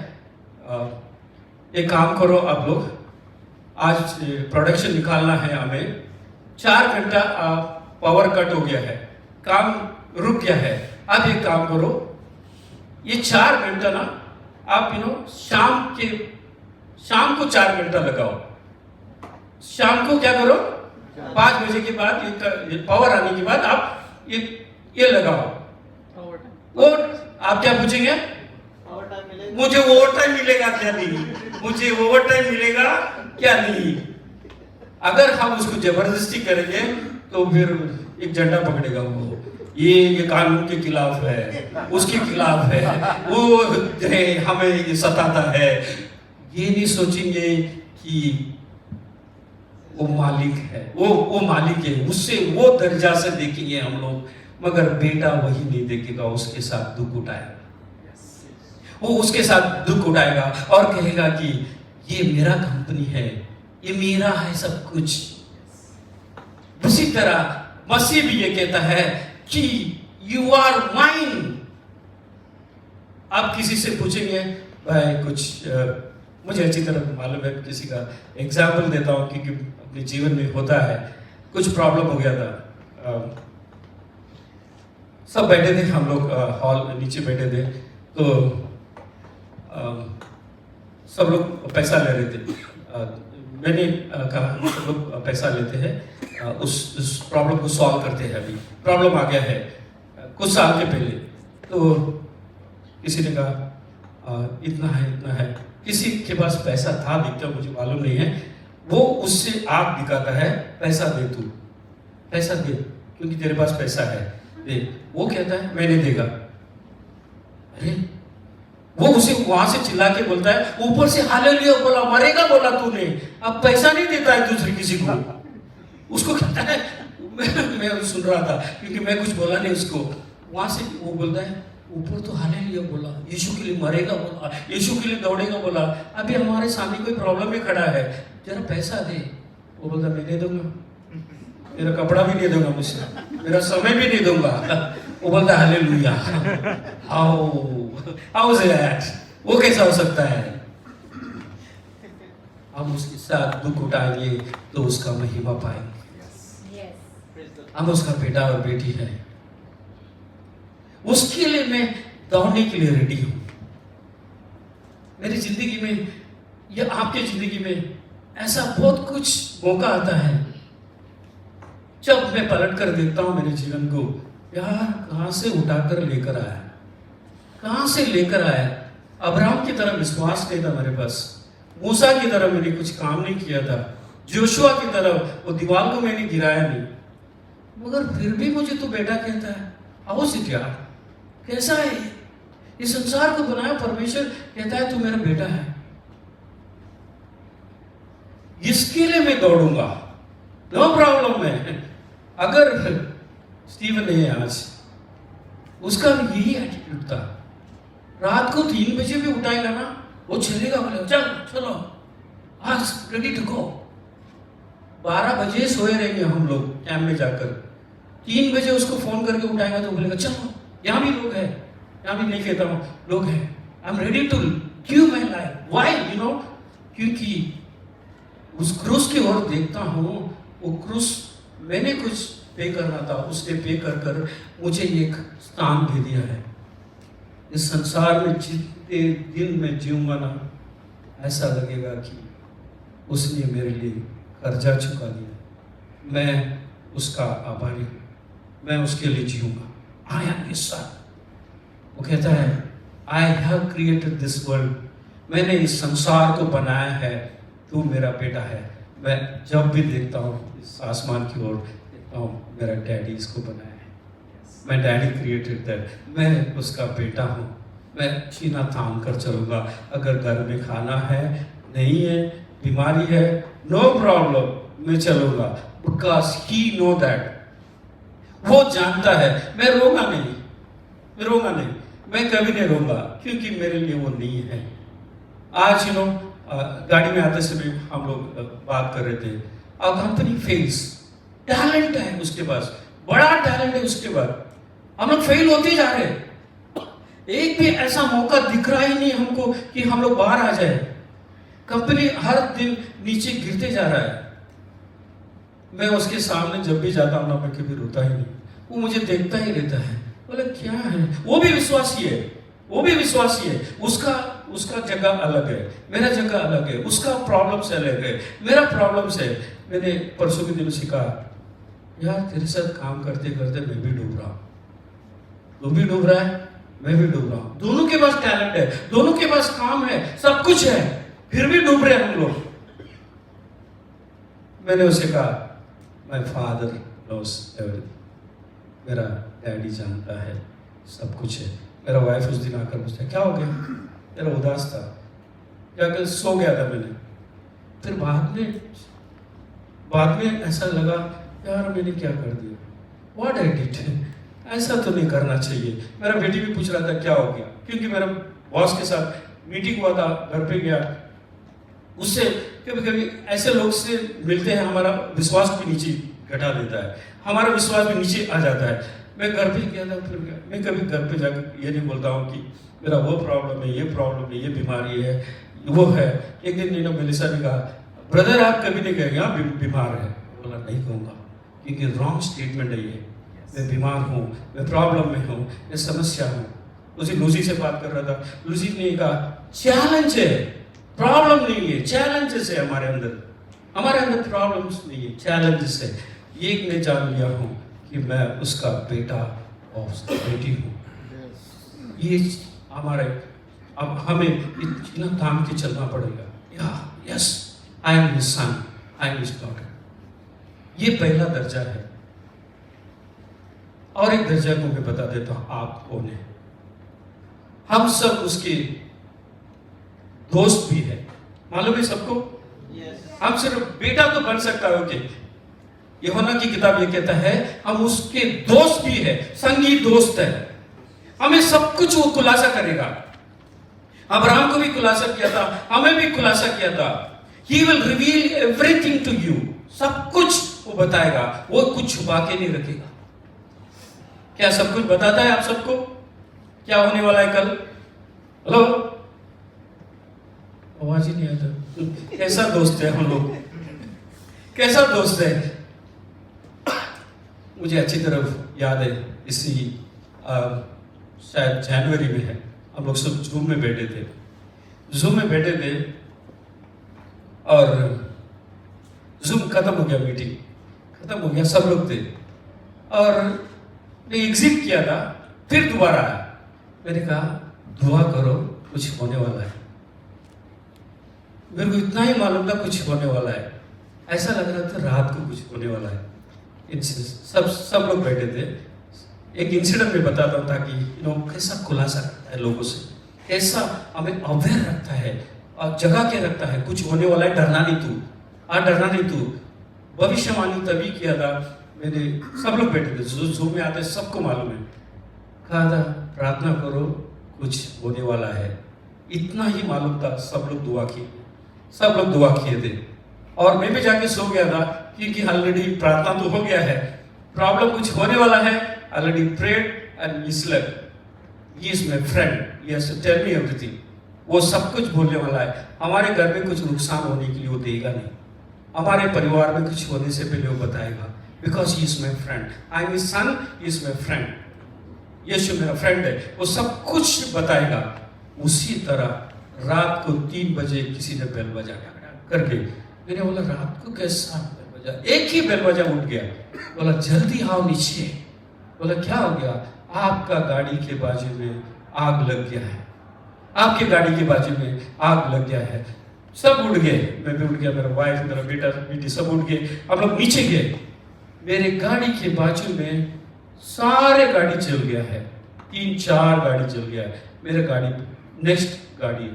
S1: एक काम करो आप लोग, आज प्रोडक्शन निकालना है हमें, 4 घंटा पावर कट हो गया है, काम रुक गया है। आप एक काम करो, ये 4 घंटा ना आप शाम को 4 घंटा लगाओ। शाम को क्या करो, 5 बजे के बाद ये पावर आने के बाद आप ये लगाओ। और आप क्या पूछेंगे? मुझे ओवर टाइम मिलेगा क्या नहीं, मुझे ओवर टाइम मिलेगा क्या नहीं। अगर हम उसको जबरदस्ती करेंगे तो फिर एक झंडा पकड़ेगा वो, ये कानून के खिलाफ है, उसके खिलाफ है, वो हमें ये सताता है। ये नहीं सोचेंगे कि वो मालिक है, वो मालिक है, उससे वो दर्जा से देखेंगे हम लोग। मगर बेटा वही नहीं देखेगा, उसके साथ दुख उठाएगा, वो उसके साथ दुख उठाएगा और कहेगा कि ये मेरा कंपनी है, ये मेरा है सब कुछ। उसी तरह मसीह भी ये कहता है कि यू आर माइन। आप किसी से पूछेंगे भाई कुछ मुझे अच्छी तरह मालूम है, किसी का एग्जाम्पल देता हूँ क्योंकि अपने जीवन में होता है। कुछ प्रॉब्लम हो गया था, सब बैठे थे हम लोग हॉल में नीचे बैठे थे, तो सब लोग पैसा ले रहे थे। मैंने कहा सब लोग पैसा लेते हैं, उस प्रॉब्लम को सॉल्व करते हैं। अभी प्रॉब्लम आ गया है कुछ साल के पहले, तो किसी ने कहा इतना है, किसी के पास पैसा था दिखता मुझे मालूम नहीं है, वो उससे आग दिखाता है, पैसा दे तू, पैसा दे क्योंकि तेरे पास पैसा है दे। वो कहता है मैं नहीं देगा। अरे वो उसे वहां से चिल्ला के बोलता है, ऊपर से हालेलुया बोला, मरेगा बोला तूने, अब पैसा नहीं देता है दूसरे किसी को। उसको कहता है मैं सुन रहा था क्योंकि मैं कुछ बोला नहीं उसको। वहां से वो बोलता है ऊपर तो हालेलुया बोला, यीशु के लिए मरेगा बोला, यीशु के लिए दौड़ेगा बोला, अभी हमारे सामने कोई प्रॉब्लम में खड़ा है, जरा पैसा दे। वो बोलता मैं नहीं दूंगा, मेरा कपड़ा भी नहीं दूंगा, मुझसे मेरा समय भी नहीं दूंगा। वो बोलता हालेलुया। How is that? वो कैसा हो सकता है? हम उसके साथ दुख उठाएंगे तो उसका महिमा पाएंगे। हम उसका बेटा और बेटी है, उसके लिए मैं दौड़ने के लिए रेडी हूं। मेरी जिंदगी में या आपके जिंदगी में ऐसा बहुत कुछ मौका आता है जब मैं पलट कर देखता हूं मेरे जीवन को, यार कहां से उठाकर लेकर आया, कहां से लेकर आया। अब्राहम की तरह विश्वास नहीं था मेरे पास, मूसा की तरह मैंने कुछ काम नहीं किया था, जोशुआ की तरह वो दीवार को मैंने गिराया नहीं, मगर फिर भी मुझे तो बेटा कहता है। आओ सिटिया, कैसा है ये संसार को बनाया परमेश्वर, कहता है तू मेरा बेटा है, इसके लिए मैं दौड़ूंगा, नो प्रॉब्लम है। अगर स्टीवन नहीं है आज, उसका भी यही एटीट्यूड था, रात को 3 बजे भी उठाएगा ना, वो चलेगा, बोले चल चलो आज रेडी टू गो। 12 बजे सोए रहेंगे हम लोग कैंप में जाकर, 3 बजे उसको फोन करके उठाएगा तो बोलेगा चलो, यहाँ भी लोग हैं, यहाँ भी नहीं कहता हूँ लोग हैं, I am ready to give my life. Why you know, क्योंकि उस क्रूस की ओर देखता हूँ, वो क्रूस मैंने कुछ पे करना था, उसने पे कर मुझे एक स्थान दे दिया है। इस संसार में जितने दिन मैं जीऊंगा ना, ऐसा लगेगा कि उसने मेरे लिए कर्जा चुका दिया, मैं उसका आभारी हूँ, मैं उसके लिए जीऊंगा। आई एम हिज सन। वो कहता है I have created this world, मैंने इस संसार को बनाया है, तू मेरा बेटा है। मैं जब भी देखता हूँ इस आसमान की ओर देखता हूँ, मेरा डैडी इसको बनाया है, मैं डैडी क्रिएटेड दैट, मैं उसका बेटा हूँ, मैं सीना थाम कर चलूँगा। अगर घर में खाना है नहीं है, बीमारी है, नो प्रॉब्लम, मैं चलूँगा, बिकॉज ही नो दैट। वो जानता है मैं रोगा नहीं, मैं रोगा नहीं, मैं कभी नहीं रोगा, क्योंकि मेरे लिए वो नहीं है। आज यू नो गाड़ी में आते समय हम लोग बात कर रहे थे, कंपनी फेल्स, टैलेंट है उसके पास, बड़ा टैलेंट है उसके पास, हम लोग फेल होते जा रहे, एक भी ऐसा मौका दिख रहा ही नहीं हमको कि हम लोग बाहर आ जाए। कंपनी हर दिन नीचे गिरते जा रहा है। मैं उसके सामने जब भी जाता हूँ ना, मैं कभी रोता ही नहीं, वो मुझे देखता ही रहता है, बोले क्या है। वो भी विश्वासी है, वो भी विश्वासी है, उसका जगह अलग है, मेरा जगह अलग है, उसका प्रॉब्लम से अलग है, मेरा प्रॉब्लम से। मैंने परसों के दिन सीखा, यार तेरे साथ काम करते करते मैं भी डूब रहा हूँ, तू भी डूब रहा है, मैं भी डूब रहा हूँ, दोनों के पास टैलेंट है, दोनों के पास काम है, सब कुछ है, फिर भी डूब रहे हम लोग। मैंने उसे कहा माय फादर नोस एवरीथिंग, मेरा डैडी जानता है सब कुछ है। मेरा वाइफ उस दिन आकर पूछता क्या हो गया, मेरा उदास था, जाकर सो गया था मैंने। फिर बाद में ऐसा लगा, यार मैंने क्या कर दिया, व्हाट आई डिड, ऐसा तो नहीं करना चाहिए। मेरा बेटी भी पूछ रहा था क्या हो गया, क्योंकि मेरा बॉस के साथ मीटिंग हुआ था, घर पे गया, उससे कभी कभी ऐसे लोग से मिलते हैं, हमारा विश्वास भी नीचे घटा देता है, हमारा विश्वास भी नीचे आ जाता है। मैं घर पे गया था, फिर मैं कभी घर पे जाकर ये नहीं बोलता हूँ कि मेरा वो प्रॉब्लम है, ये प्रॉब्लम है, ये बीमारी है, वो है। एक दिन मेलिसा ने कहा, ब्रदर आप कभी नहीं कहेंगे आप बीमार है? बोला नहीं कहूँगा, क्योंकि रॉन्ग स्टेटमेंट है ये। मैं बीमार हूँ, मैं प्रॉब्लम में हूँ, मैं समस्या हूँ। उसी लूसी से बात कर रहा था, लूसी ने कहा चैलेंज है, प्रॉब्लम नहीं है, चैलेंजेस है हमारे अंदर प्रॉब्लम्स नहीं है, चैलेंजेस है। एक ने जान लिया हूँ कि मैं उसका बेटा और उसकी बेटी हूँ। ये हमारे अब हमें इतना थाम के चलना पड़ेगा। Yes, I am his sun, I am his daughter. ये पहला दर्जा है। और एक दर्जा को मैं बता देता हूं, आप कौन है। हम सब उसके दोस्त भी है, मालूम है सबको। हम सिर्फ बेटा तो बन सकता है, ओके। यूहन्ना की किताब ये कहता है हम उसके दोस्त भी है, संगी दोस्त है। हमें सब कुछ वो खुलासा करेगा। अब्राहम को भी खुलासा किया था, हमें भी खुलासा किया था। He will reveal everything to you। सब कुछ वो बताएगा, वो कुछ छुपा के नहीं रखेगा। क्या सब कुछ बताता है आप सबको? क्या होने वाला है कल? हेलो, आवाज ही नहीं आता। कैसा दोस्त है हम लोग, कैसा दोस्त है। मुझे अच्छी तरह याद है, इसी शायद जनवरी में है, हम लोग सब जूम में बैठे थे और जूम खत्म हो गया, मीटिंग खत्म हो गया, सब लोग थे और मैं एग्जिट किया था, फिर दोबारा आया। मैंने कहा दुआ करो, कुछ होने वाला है। मेरे को इतना ही मालूम था कुछ होने वाला है, ऐसा लग रहा था रात को कुछ होने वाला है। सब लोग बैठे थे। एक इंसिडेंट में बताता हूँ ताकि कैसा खुलासा करता है लोगों से, कैसा हमें अवेयर रखता है और जगा के रखता है। कुछ होने वाला है, डरना नहीं तू। भविष्यवाणी तभी किया था मैंने, सब लोग बैठे थे, जूम में आते सबको मालूम है। कहा था प्रार्थना करो, कुछ होने वाला है। इतना ही मालूम था। सब लोग दुआ किए थे और मैं भी जाके सो गया था, क्योंकि ऑलरेडी प्रार्थना तो हो गया है, प्रॉब्लम कुछ होने वाला है। Already prayed and we slept. He is my friend, he has to tell me everything. वो सब कुछ बोलने वाला है। हमारे घर में कुछ नुकसान होने के लिए वो देगा नहीं, हमारे परिवार में कुछ होने से पहले वो बताएगा, because he is my friend. I am his son, he is my friend. यीशु मेरा फ्रेंड है, वो सब कुछ बताएगा। उसी तरह रात को 3 बजे किसी ने बेल बजा करके, मैंने बोला रात को कैसा बेल बजा? एक ही बेल बजा, उठ गया। बोला जल्दी आओ नीचे। बोला क्या हो गया? आपका गाड़ी के बाजू में आग लग गया है, आपके गाड़ी के बाजू में आग लग गया है। सब उठ गए, मैं भी उठ गया, मेरा वाइफ, मेरा बेटा, बेटी सब उठ गए। हम लोग नीचे गए। मेरे गाड़ी के बाजू में सारे गाड़ी चल गया है, 3-4 गाड़ी चल गया है। मेरे गाड़ी नेक्स्ट गाड़ी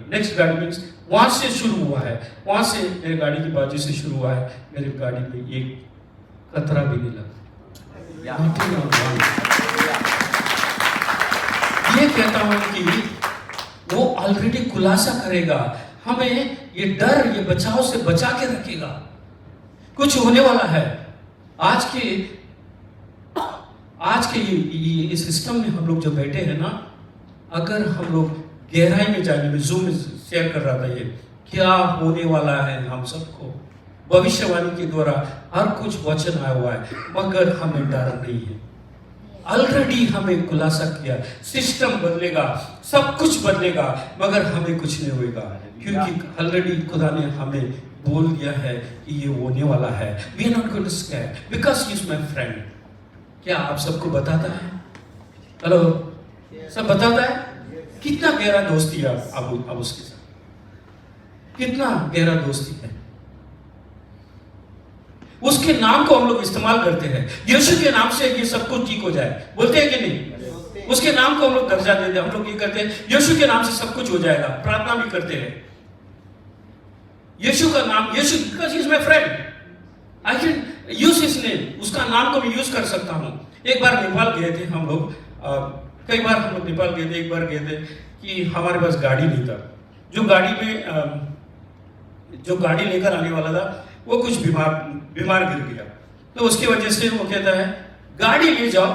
S1: मीन्स वहां से शुरू हुआ है, वहां से मेरे गाड़ी की बाजू से शुरू हुआ है। मेरे गाड़ी में एक कतरा भी नहीं लगा। ये कहता हूं कि वो ऑलरेडी खुलासा करेगा हमें, ये डर, ये बचाव से बचा के रखेगा। कुछ होने वाला है। आज के ये सिस्टम में हम लोग जो बैठे हैं ना, अगर हम लोग गहराई में जाने में, जूम में शेयर कर रहा था ये क्या होने वाला है। हम सबको भविष्यवाणी के द्वारा हर कुछ वचन आया हुआ है, मगर हमें डर नहीं है। ऑलरेडी हमें खुलासा किया, सिस्टम बदलेगा, सब कुछ बदलेगा, मगर हमें कुछ नहीं होगा, क्योंकि ऑलरेडी खुदा ने हमें बोल दिया है कि ये होने वाला है। We are not going to scare because he is my friend. क्या आप सबको बताता है? हेलो, सब बताता है? कितना गहरा दोस्ती है अब उसके साथ, कितना गहरा दोस्ती है। उसके नाम को हम लोग इस्तेमाल करते हैं, यीशु के नाम से ये सब कुछ ठीक हो जाए, बोलते हैं कि नहीं? उसके नाम को हम लोग दर्जा देते हैं। हम लोग ये करते हैं, यीशु के नाम से सब कुछ हो जाएगा। प्रार्थना भी करते हैं यीशु का नाम, यीशु because he is my friend, I can use his name. उसका नाम को मैं यूज कर सकता हूं। एक बार नेपाल गए थे हम लोग, कई बार हम लोग नेपाल गए थे। एक बार गए थे कि हमारे पास गाड़ी नहीं था। जो गाड़ी लेकर आने वाला था वो कुछ बीमार गिर गया, तो उसकी वजह से वो कहता है गाड़ी ले जाओ,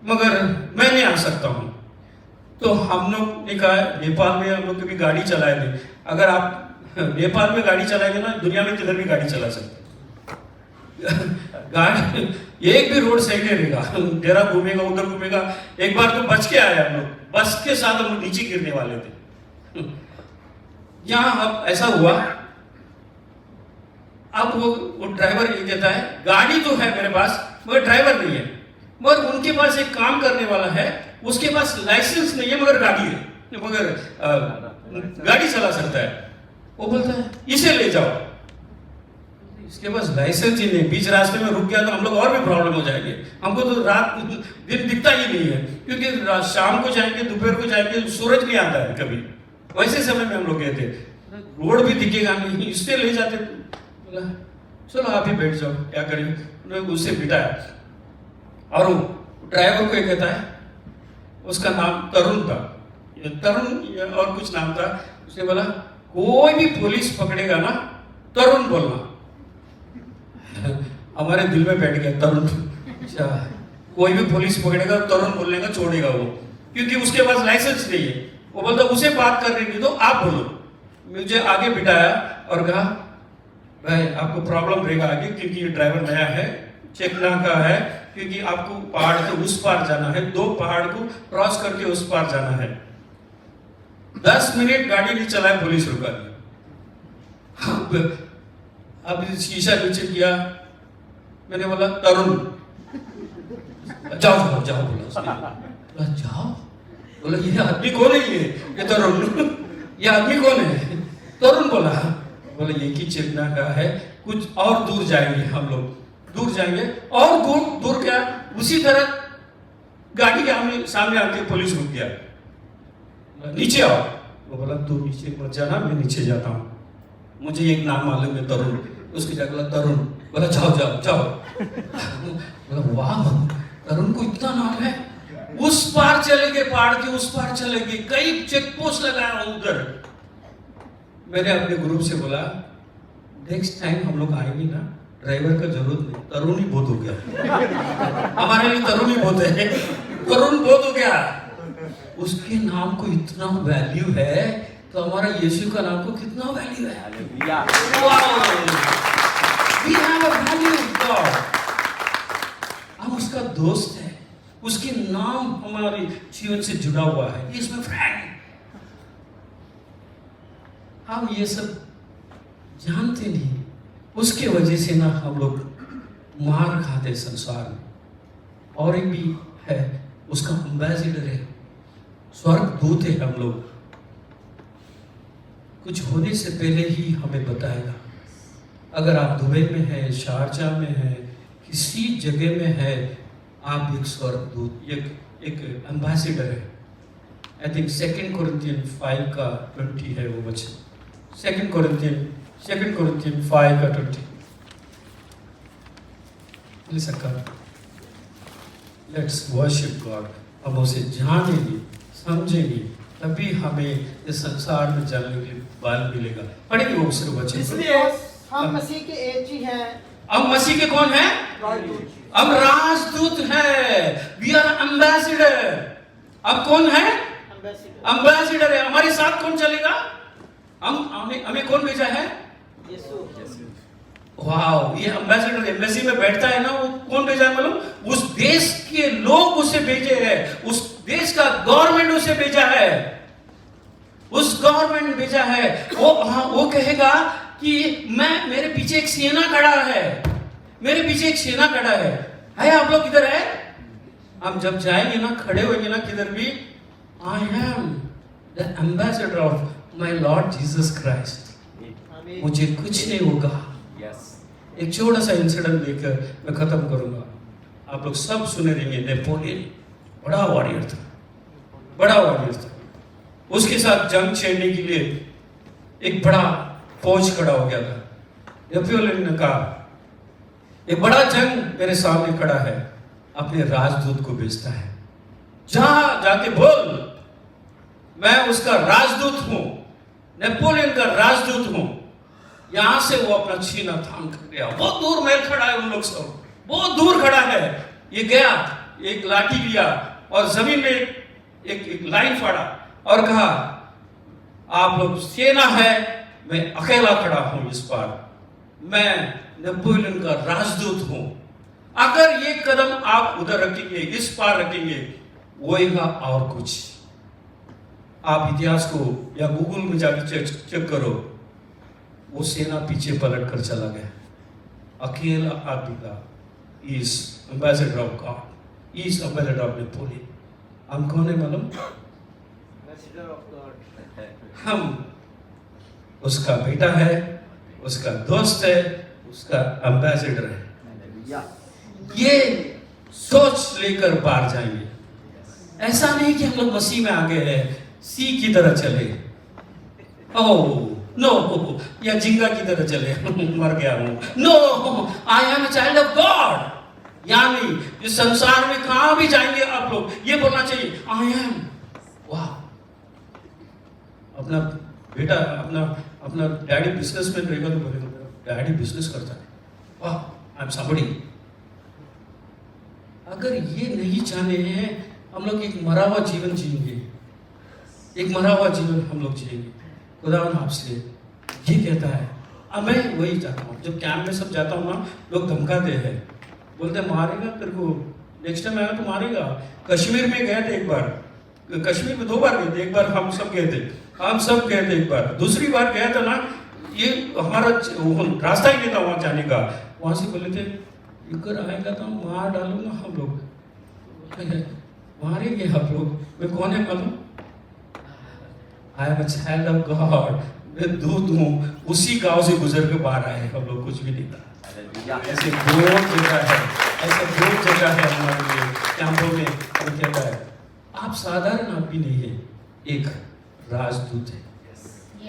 S1: मगर मैं नहीं आ सकता हूं। तो हम लोग ने कहा नेपाल में हम लोग कभी गाड़ी चलाए थे, अगर आप नेपाल में गाड़ी चलाएंगे ना, दुनिया में किधर भी गाड़ी चला सकते गाड़ी एक भी रोड सही नहीं रहेगा, डेरा घूमेगा उधर घूमेगा। एक बार तो बच के आए हम लोग, बस के साथ हम लोग नीचे गिरने वाले थे। यहाँ अब ऐसा हुआ, अब वो ड्राइवर ये कहता है गाड़ी तो है मेरे पास मगर ड्राइवर नहीं है, मगर उनके पास एक काम करने वाला है, उसके पास लाइसेंस नहीं है मगर गाड़ी है, मगर गाड़ी चला सकता है। वो बोलता है इसे ले जाओ, इसके पास लाइसेंस ही नहीं, बीच रास्ते में रुक गया तो हम लोग और भी प्रॉब्लम हो जाएंगे। हमको तो रात दिन दिखता ही नहीं है, क्योंकि शाम को जाएंगे दोपहर को जाएंगे सूरज नहीं आता है कभी, वैसे समय में हम लोग गए थे, रोड भी दिखेगा नहीं, इससे ले जाते। बोला चलो आप ही बैठ जाओ, क्या करेंगे। उससे बिठाया और ड्राइवर को ये कहता है, उसका नाम तरुण था, तरुण और कुछ नाम था। उसने बोला कोई भी पुलिस पकड़ेगा ना तरुण बोलना। हमारे दिल में बैठ गया तरुण, अच्छा कोई भी पुलिस पकड़ेगा तरुण बोलने का छोड़ेगा वो, क्योंकि उसके पास लाइसेंस नहीं है। वो बोलता उसे बात कर रही थी तो आप बोलो। मुझे आगे बिठाया और कहा भाई आपको प्रॉब्लम रहेगा आगे, क्योंकि ये ड्राइवर नया है, चेकना का है, क्योंकि आपको पहाड़ के उस पार जाना है, 2 पहाड़ को क्रॉस करके उस पार जाना है। 10 मिनट गाड़ी नहीं चलाए, पुलिस रुका दिया। अब शीशा नीचे किया, मैंने बोला तरुण जाओ जाओ जाओ, बोला जाओ। बोला ये आदमी कौन है, ये तरुण, ये आदमी कौन है? तरुण बोला। बोला ये की चेतना का है, कुछ और दूर जाएंगे हम लोग, दूर जाएंगे और दूर क्या, उसी तरह गाड़ी के सामने आके पुलिस रुक गया। नीचे आओ। वो बोला तू नीचे मत जाना, मैं नीचे जाता हूँ, मुझे एक नाम मालूम है तरुण। उसके जाकर बोला तरुण। बोला जाओ जाओ जाओ। बोला वाह तरुण को इतना नाम है, उस पार चलेंगे, पहाड़ के उस पार चलेंगे, कई चेक पोस्ट लगाया उधर। मैंने अपने ग्रुप से बोला नेक्स्ट टाइम हम लोग आएंगे ना, ड्राइवर का जरूरत नहीं, तरुण ही बहुत हो गया। हमारे लिए तरुण ही बहुत है, तरुण बहुत हो गया। उसके नाम को इतना वैल्यू है तो हमारा यीशु का नाम को कितना वैल्यू है। We have a value of God. हम उसका दोस्त है, उसके नाम हमारे जीवन से जुड़ा हुआ है, He is my friend। हम ये सब जानते नहीं, उसके वजह से ना हम लोग मार खाते संसार में। और एक भी है, उसका एम्बेसडर है, स्वर्ग दूत है हम लोग। कुछ होने से पहले ही हमें बताएगा। अगर आप दुबई में हैं, शारजाह में हैं, किसी जगह में है, आप एक स्वर्गदूत, एक एम्बेसडर है। आई थिंक 2 कोरिन्थियन 5 का 20 है वो वचन, 2 कोरिन्थियन 5 का 20। Let's worship God. हम उसे जानेंगे, समझेंगे, तभी हमें इस संसार में जाने के लिए बल मिलेगा। पढ़ेंगे वो सिर्फ वचन।
S2: इसलिए हम मसीह के एक ही हैं।
S1: हम मसीह के कौन हैं? हम राजदूत हैं। We are ambassador. अब कौन है? एम्बेसडर है। हमारे साथ कौन चलेगा? हमें कौन भेजा है? यीशु। वाह, ये एम्बेसडर एम्बेसी में बैठता है ना, वो कौन भेजा है मालूम? उस देश के लोग उसे भेजे हैं, उस देश का गवर्नमेंट उसे भेजा है, उस गवर्नमेंट भेजा है। वो कहेगा कि मेरे पीछे एक सेना खड़ा है, मेरे पीछे एक सेना खड़ा है आप लोग किधर है? हम जब जाएंगे ना, खड़े होंगे ना किधर भी, I am the ambassador of my Lord Jesus Christ, मुझे कुछ नहीं होगा। एक छोटा सा इंसिडेंट देकर मैं खत्म करूंगा। आप लोग सब सुने रहेंगे, नेपोलियन बड़ा वॉरियर था, बड़ा वॉरियर था। उसके साथ जंग छेड़ने के लिए एक बड़ा फौज खड़ा हो गया था। नेपोलियन ने कहा एक बड़ा जंग मेरे सामने खड़ा है, अपने राजदूत को भेजता है, जाके बोल मैं उसका राजदूत हूं, नेपोलियन का राजदूत हूं। यहां से वो अपना छीना थाम कर गया। बहुत दूर महल खड़ा है, उन लोग सब बहुत दूर खड़ा है। ये गया, एक लाठी लिया और जमीन में एक लाइन फाड़ा और कहा, आप लोग सेना है, मैं अकेला खड़ा हूं इस पार, मैं नेपोलियन का राजदूत हूं। अगर ये कदम आप उधर रखेंगे, इस पार रखेंगे, होएगा और कुछ। आप इतिहास को या गूगल में जाकर चेक करो, वो सेना पीछे पलट कर चला गया। अकेला आदमी का इस एम्बेसडर ऑफ गॉड, इस एम्बेसडर ऑफ नेपोलियन। हम कौन है मालूम? हम उसका बेटा है, उसका दोस्त है, उसका एम्बेसडर है। ये सोच लेकर बाहर जाएंगे। ऐसा नहीं कि हम लोग मसीह में आ गए हैं, सी की तरह चले, ओह नो, या जिंगा की तरह चले मर गया हूं। No, I am a child of God. यानी इस संसार में कहां भी जाएंगे आप लोग, ये बोलना चाहिए, आई एम। वाह, अपना बेटा, अपना डैडी बिजनेसमैन रहेगा तो बोलेगा डैडी बिजनेस करता है, वाह, आई एम समबडी। अगर ये नहीं चाहते हैं, हम लोग एक मरा हुआ जीवन जिएंगे, एक मरा हुआ जीवन हम लोग जिएंगे। खुदावन आपसे ये कहता है। अब मैं वही चाहता हूँ, जब कैंप में सब जाता हूँ ना, लोग धमकाते हैं, बोलते हैं मारेगा तेरे को, नेक्स्ट टाइम आएगा तो मारेगा। कश्मीर में गए थे एक बार, कश्मीर में 2 बार गए थे, एक बार हम सब गए थे एक बार, दूसरी बार गया था ना, ये हमारा रास्ता ही नहीं था वहाँ जाने का। वहाँ से बोले थे इधर आएगा तो मार डालूंगा हम लोग, मारेंगे आप लोग। मैं कौन है मालूम? आई am a child of God. मैं दूत हूँ, उसी गांव से गुजर के बाहर आए हम लोग, कुछ भी नहीं था। ऐसे बहुत जगह है हमारे लिए कैंपों में। वो कहता है आप साधारण आदमी नहीं है, एक राजदूत है,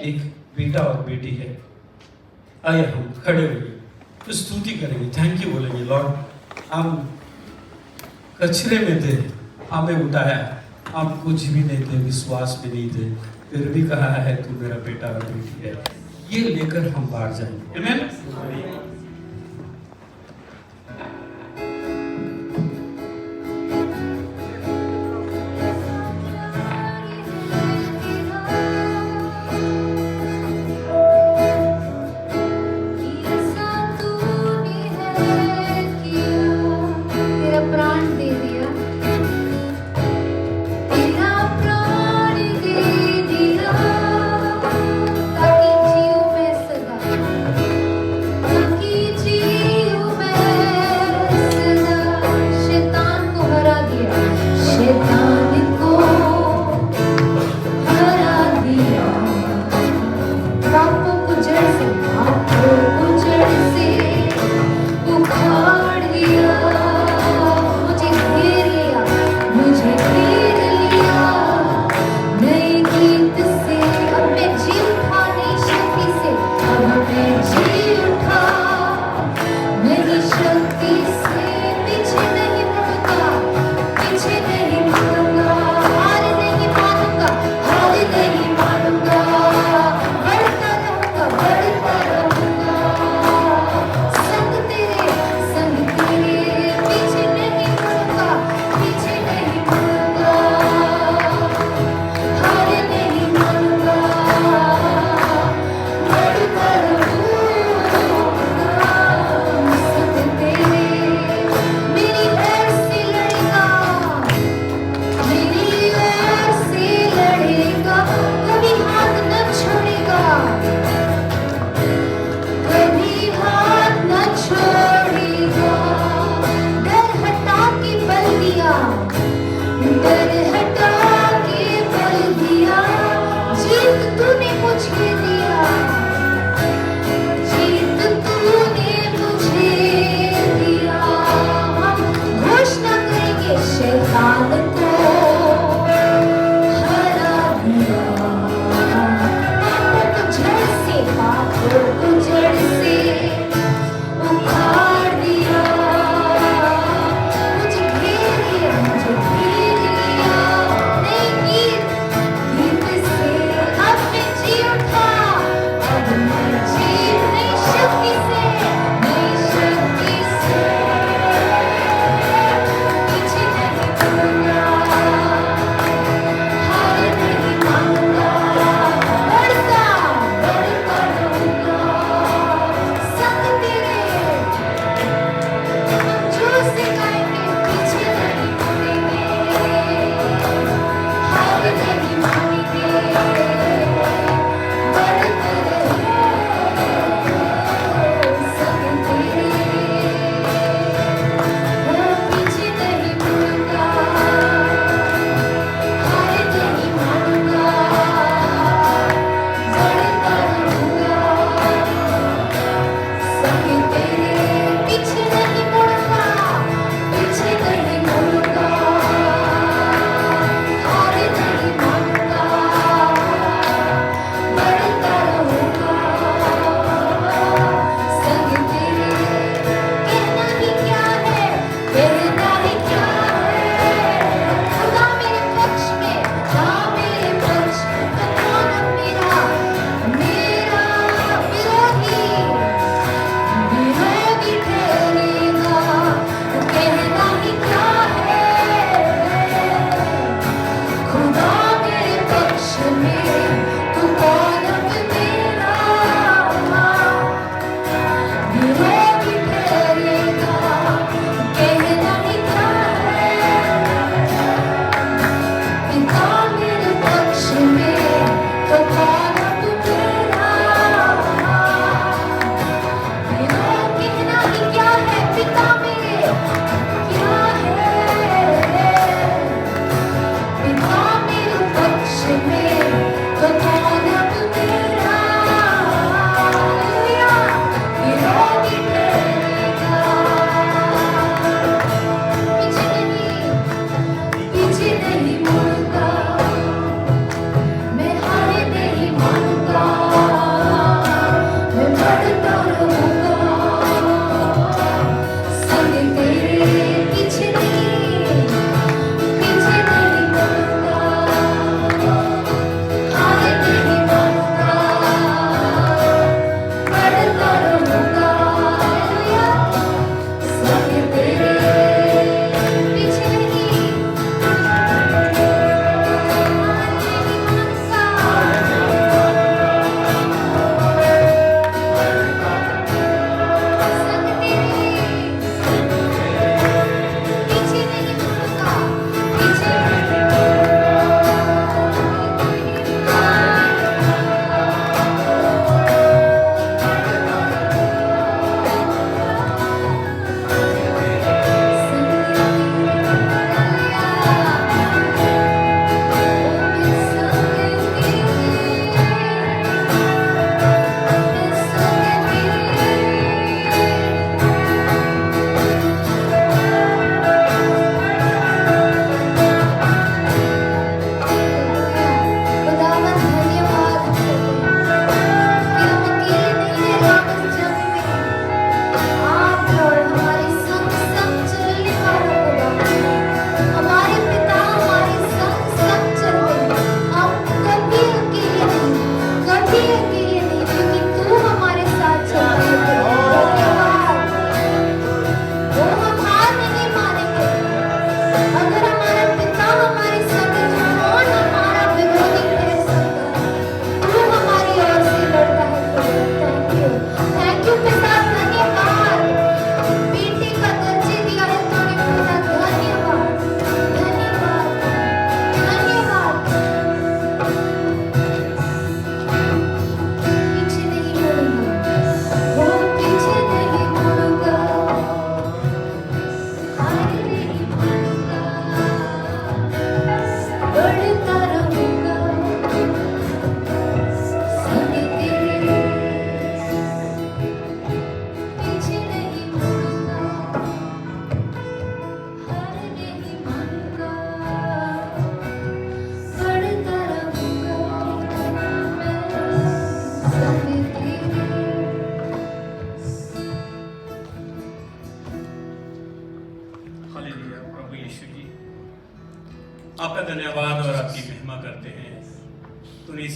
S1: एक बेटा और बेटी है। आइए हम खड़े होइए, स्तुति करेंगे, थैंक यू बोलेंगे। लॉर्ड, हम कचरे में थे, हमें उठाया, हम कुछ भी नहीं थे, विश्वास भी नहीं थे, फिर भी कहा है तू मेरा बेटा और बेटी है। ये लेकर हम बाहर जाएंगे। आमीन।
S3: ताकि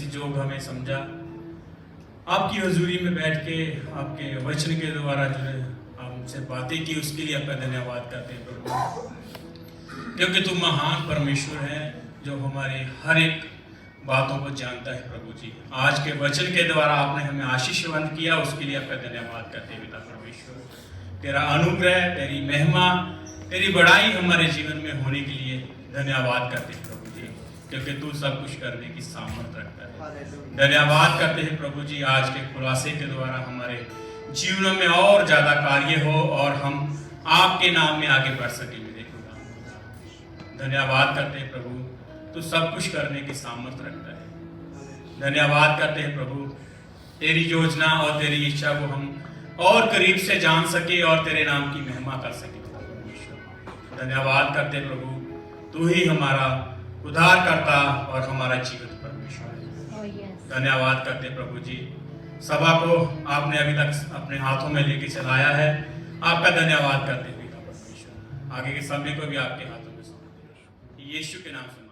S1: जो हमें समझा। आपकी हजूरी में बैठ के आपके वचन के द्वारा जो है हमसे बातें की, उसके लिए आपका धन्यवाद करते हैं प्रभु, क्योंकि तुम महान परमेश्वर है जो हमारे हर एक बातों को जानता है प्रभु जी। आज के वचन के द्वारा आपने हमें आशीषवंत किया, उसके लिए आपका धन्यवाद करते हैं पिता परमेश्वर। तेरा अनुग्रह, तेरी महिमा, तेरी बड़ाई हमारे जीवन में होने के लिए धन्यवाद करते हैं प्रभु जी, क्योंकि तू सब कुछ करने की सामर्थ्य रखता है। धन्यवाद करते हैं प्रभु जी, आज के खुलासे के द्वारा हमारे जीवन में और ज्यादा कार्य हो और हम आपके नाम में आगे बढ़ सके। मेरे खुदा धन्यवाद करते हैं प्रभु, तू सब कुछ करने की सामर्थ्य रखता है। धन्यवाद करते हैं प्रभु, तेरी योजना और तेरी इच्छा को हम और करीब से जान सके और तेरे नाम की महिमा कर सके। धन्यवाद करते हैं प्रभु, तू ही हमारा उद्धार करता और हमारा जीवित परमेश्वर है। धन्यवाद करते प्रभु जी, सभा को आपने अभी तक अपने हाथों में लेके चलाया है, आपका धन्यवाद करते पिता परमेश्वर। आगे के समय को भी आपके हाथों में सौंपते हैं, यीशु के नाम से।